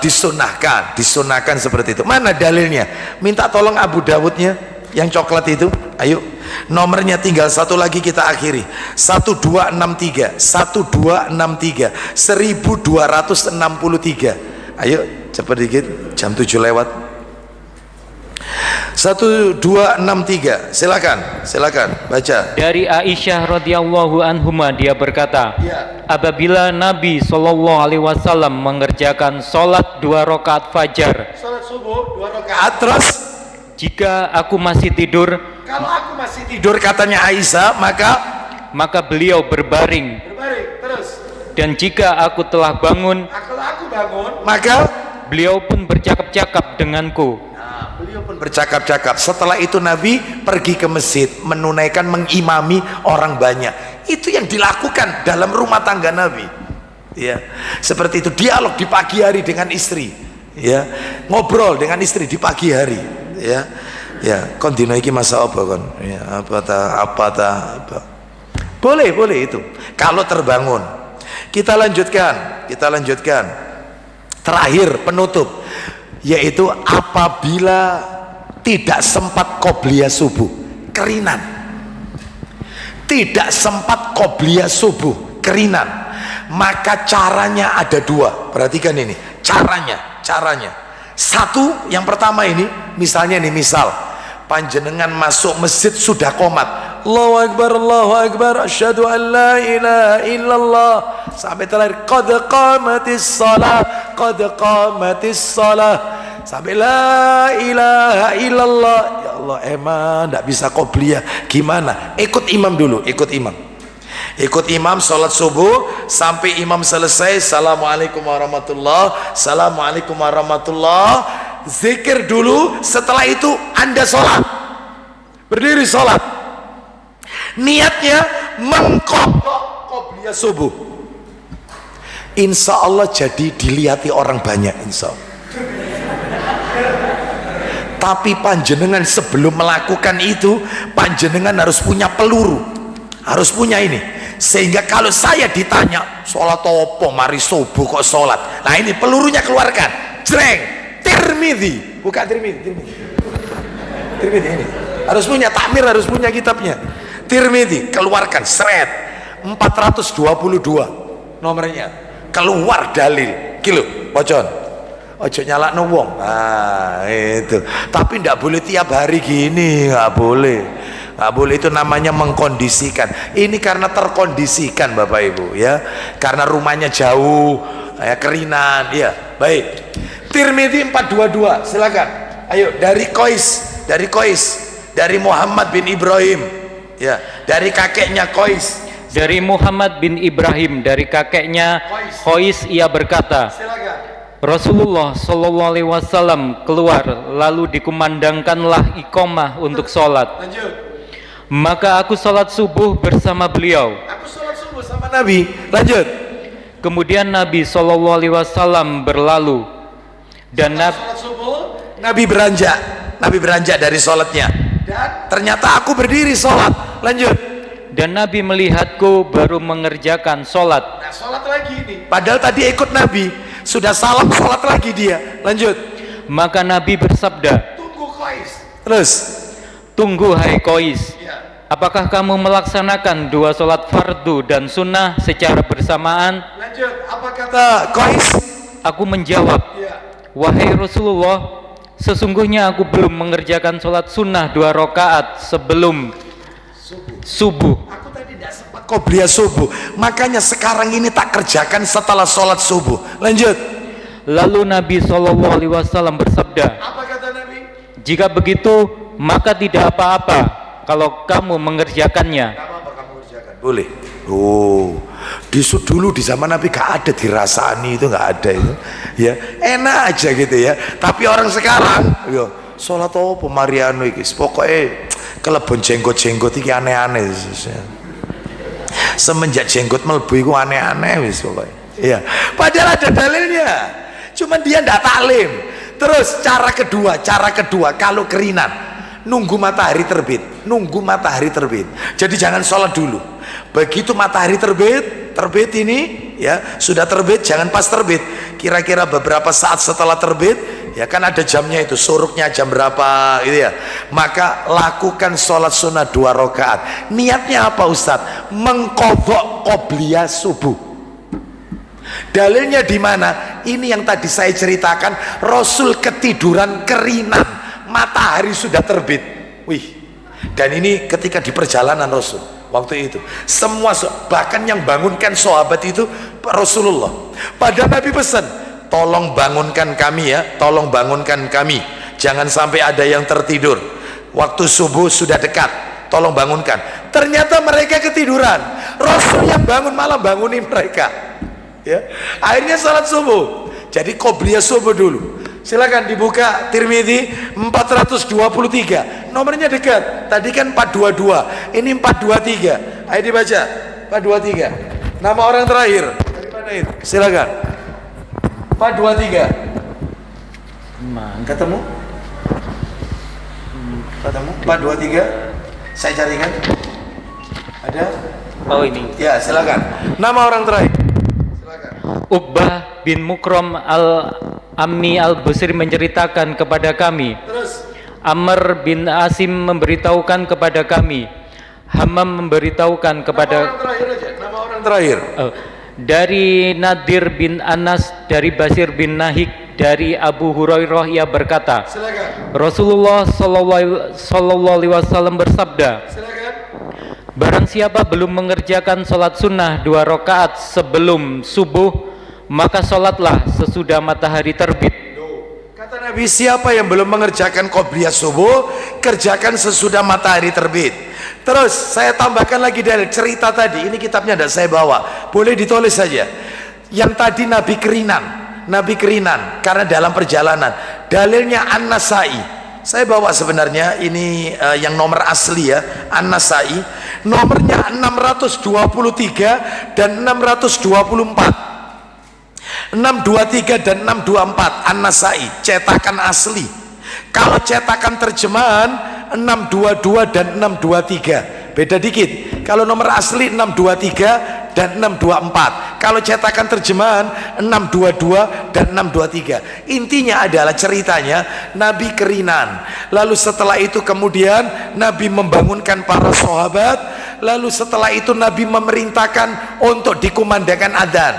disunahkan seperti itu. Mana dalilnya? Minta tolong Abu Dawudnya yang coklat itu. Ayo, nomornya tinggal 1 lagi kita akhiri. 1263 1263. Ayo cepat dikit, jam 7 lewat. 1263, silakan baca. Dari Aisyah radhiyallahu anhuma, dia berkata, apabila Nabi sallallahu alaihi wasallam mengerjakan sholat 2 rakaat fajar, subuh 2 rakaat. Terus jika aku masih tidur, kalau aku masih tidur, katanya Aisyah, maka beliau berbaring. Terus Dan jika aku telah bangun, kalau aku bangun, maka beliau pun bercakap-cakap denganku. nah, beliau pun bercakap-cakap. Setelah itu Nabi pergi ke masjid, menunaikan, mengimami orang banyak. Itu yang dilakukan dalam rumah tangga Nabi. Ya, seperti itu, dialog di pagi hari dengan istri. Ya, ngobrol dengan istri di pagi hari. Ya, ya, kon dino iki masa apa kon? Ya, apa ta. Boleh itu. Kalau terbangun. Kita lanjutkan. Terakhir penutup, yaitu apabila tidak sempat qobliyah subuh, kerinan. Tidak sempat qobliyah subuh, kerinan. Maka caranya ada 2. Perhatikan ini, caranya. Satu, yang pertama ini, misal panjenengan masuk masjid sudah qomat, Allahu Akbar, asyhadu an la ilaha illallah, sampai terakhir qad qamatis shalah, sampai la ilaha illallah. Ya Allah, emang enggak bisa qobliyah, gimana? Ikut imam dulu, ikut imam sholat subuh sampai imam selesai, assalamualaikum warahmatullah, zikir dulu. Setelah itu Anda sholat, berdiri sholat, niatnya mengqadha qobliyah subuh. Insya Allah jadi dilihati orang banyak, insya Allah. Tapi panjenengan sebelum melakukan itu, panjenengan harus punya peluru, harus punya ini, sehingga kalau saya ditanya sholat apa mari subuh kok sholat, nah ini pelurunya keluarkan, jreng. Tirmidzi, bukan Tirmidzi ini harus punya, takmir harus punya kitabnya. Tirmidzi, keluarkan seret 422 nomornya, keluar dalil kilo pocon, ojo nyalakno wong. Nah itu, tapi ndak boleh tiap hari gini, nggak boleh, itu namanya mengkondisikan. Ini karena terkondisikan Bapak Ibu ya, karena rumahnya jauh ya, kerinan ya. Baik, Tirmidzi 422, silakan. Ayo, dari Muhammad bin Ibrahim ya, dari kakeknya Qais. Dari Muhammad bin Ibrahim, dari kakeknya Qais, ia berkata, Silakan. Rasulullah Shallallahu Alaihi Wasallam keluar, lalu dikumandangkanlah iqamah untuk sholat. Lanjut. Maka aku sholat subuh bersama beliau. Aku sholat subuh sama Nabi. Lanjut. Kemudian Nabi Shallallahu Alaihi Wasallam berlalu, dan Sholat subuh, Nabi beranjak dari sholatnya. Dan ternyata aku berdiri sholat. Lanjut. Dan Nabi melihatku baru mengerjakan sholat. Nah, sholat lagi ini. Padahal tadi ikut Nabi, sudah salam sholat lagi dia. Lanjut. Maka Nabi bersabda, Tunggu Qais. Terus. Tunggu hai Qais, Ya. apakah kamu melaksanakan 2 sholat fardu dan sunnah secara bersamaan? Lanjut. Apa kata Qais? Aku menjawab, Ya. wahai Rasulullah, sesungguhnya aku belum mengerjakan sholat sunnah 2 rakaat sebelum subuh. Aku tadi tidak sempat qobliyah subuh, makanya sekarang ini tak kerjakan setelah sholat subuh. Lanjut. Lalu Nabi Shallallahu Alaihi Wasallam bersabda, Apa kata Nabi? jika begitu maka tidak apa-apa kalau kamu mengerjakannya. Apa kamu kerjakan? Boleh. Oh, dulu di zaman Nabi gak ada dirasani, itu gak ada itu. Ya, enak aja gitu ya. Tapi orang sekarang, yo, sholat apa mariano iki? Pokoknya kelebon jenggot-jenggot iki aneh-aneh. Semenjak jenggot mlebu iku aneh-aneh wis pokoknya. Iya. Padahal ada dalilnya. Cuman dia ndak taklim. Terus cara kedua kalau kerinan, nunggu matahari terbit. Jadi jangan sholat dulu. Begitu matahari terbit ini ya, sudah terbit, jangan pas terbit. Kira-kira beberapa saat setelah terbit, ya kan ada jamnya itu, suruknya jam berapa gitu ya. Maka lakukan sholat sunnah 2 rakaat. Niatnya apa Ustadz? Mengqadha qobliyah subuh. Dalilnya di mana? Ini yang tadi saya ceritakan, Rasul ketiduran kerinan, matahari sudah terbit. Wih. Dan ini ketika di perjalanan Rasul waktu itu, semua bahkan yang bangunkan sahabat itu Rasulullah. Padahal Nabi pesan, tolong bangunkan kami ya, tolong bangunkan kami, jangan sampai ada yang tertidur, waktu subuh sudah dekat, tolong bangunkan. Ternyata mereka ketiduran, Rasul yang bangun malah bangunin mereka ya. Akhirnya salat subuh. Jadi qobliyah subuh dulu. Silakan dibuka Tirmidzi 423, nomornya dekat. Tadi kan 422, ini 423. Ayo dibaca 423. Nama orang terakhir dari mana itu? Silakan. 423. Ketemu? Ketemu? 423. Saya carikan. Ada? Oh ini. Ya, silakan. Nama orang terakhir. Silakan. Uqbah bin Mukram al-Ammi al-Busri menceritakan kepada kami. Terus. Amr bin Asim memberitahukan kepada kami. Hammam memberitahukan kepada Nama orang terakhir aja. Nama orang terakhir. Dari Nadir bin Anas, dari Basir bin Nahik, dari Abu Hurairah, ia berkata, Silakan. Rasulullah sallallahu alaihi wasallam bersabda, Silakan. barang siapa belum mengerjakan sholat sunnah 2 rakaat sebelum subuh, maka sholatlah sesudah matahari terbit. Kata Nabi, siapa yang belum mengerjakan qobliyah subuh, kerjakan sesudah matahari terbit. Terus saya tambahkan lagi dari cerita tadi, ini kitabnya tidak saya bawa, boleh ditulis saja. Yang tadi Nabi kerinan karena dalam perjalanan. Dalilnya An-Nasai. Saya bawa sebenarnya ini yang nomor asli ya, An-Nasai. Nomornya 623 dan 624. 623 dan 624 An-Nasai, cetakan asli. Kalau cetakan terjemahan 622 dan 623, beda dikit. Kalau nomor asli 623 dan 624, kalau cetakan terjemahan 622 dan 623. Intinya adalah ceritanya Nabi kerinan, lalu setelah itu kemudian Nabi membangunkan para sahabat, lalu setelah itu Nabi memerintahkan untuk dikumandangkan adzan.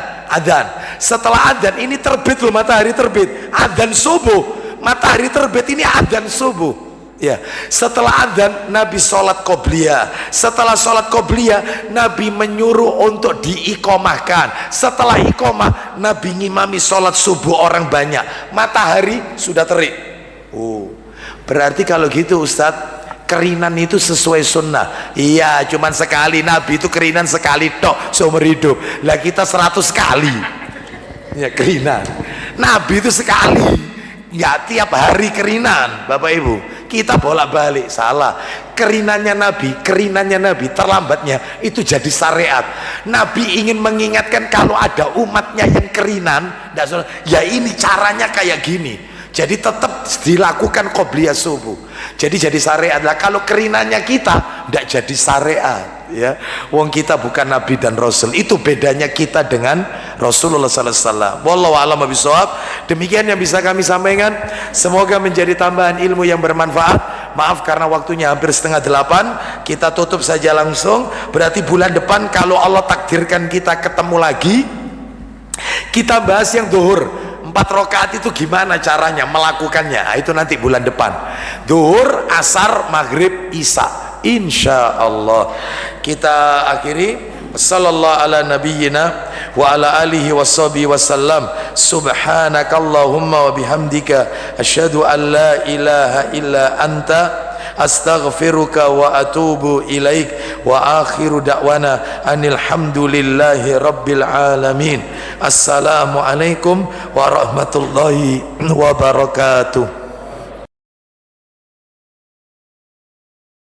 Setelah adzan ini terbit loh, matahari terbit, adzan subuh, matahari terbit ini adzan subuh ya. Setelah adzan Nabi sholat qobliyah. Setelah sholat qobliyah Nabi menyuruh untuk diikomahkan. Setelah ikomah Nabi ngimami sholat subuh orang banyak, matahari sudah terik. Berarti kalau gitu Ustadz, kerinan itu sesuai sunnah. Iya, cuman sekali. Nabi itu kerinan sekali tok seumur hidup. Lah kita 100 kali ya kerinan. Nabi itu sekali, ya tiap hari kerinan. Bapak Ibu, kita bolak-balik salah. Kerinannya Nabi terlambatnya itu jadi syariat. Nabi ingin mengingatkan kalau ada umatnya yang kerinan, ya ini caranya kayak gini. Jadi tetap dilakukan qobliyah subuh. Jadi syariat lah. Kalau kerinannya kita tidak jadi syariat ya. Wong kita bukan Nabi dan Rasul. Itu bedanya kita dengan Rasulullah sallallahu alaihi wasallam. Wallahu a'lam bishawab. Demikian yang bisa kami sampaikan. Semoga menjadi tambahan ilmu yang bermanfaat. Maaf karena waktunya hampir 7:30. Kita tutup saja langsung. Berarti bulan depan kalau Allah takdirkan kita ketemu lagi, kita bahas yang zuhur. 4 rakaat itu gimana caranya melakukannya, itu nanti bulan depan. Zuhur, asar, maghrib, isya, insya Allah. Kita akhiri. Sallallahu ala nabiyyina wa ala alihi washabihi wasallam. Subhanakallahumma wa bihamdika asyhadu an la ilaha illa anta astaghfiruka wa atubu ilaik. Wa akhiru da'wana anil hamdulillahi rabbil alamin. Assalamualaikum warahmatullahi wabarakatuh.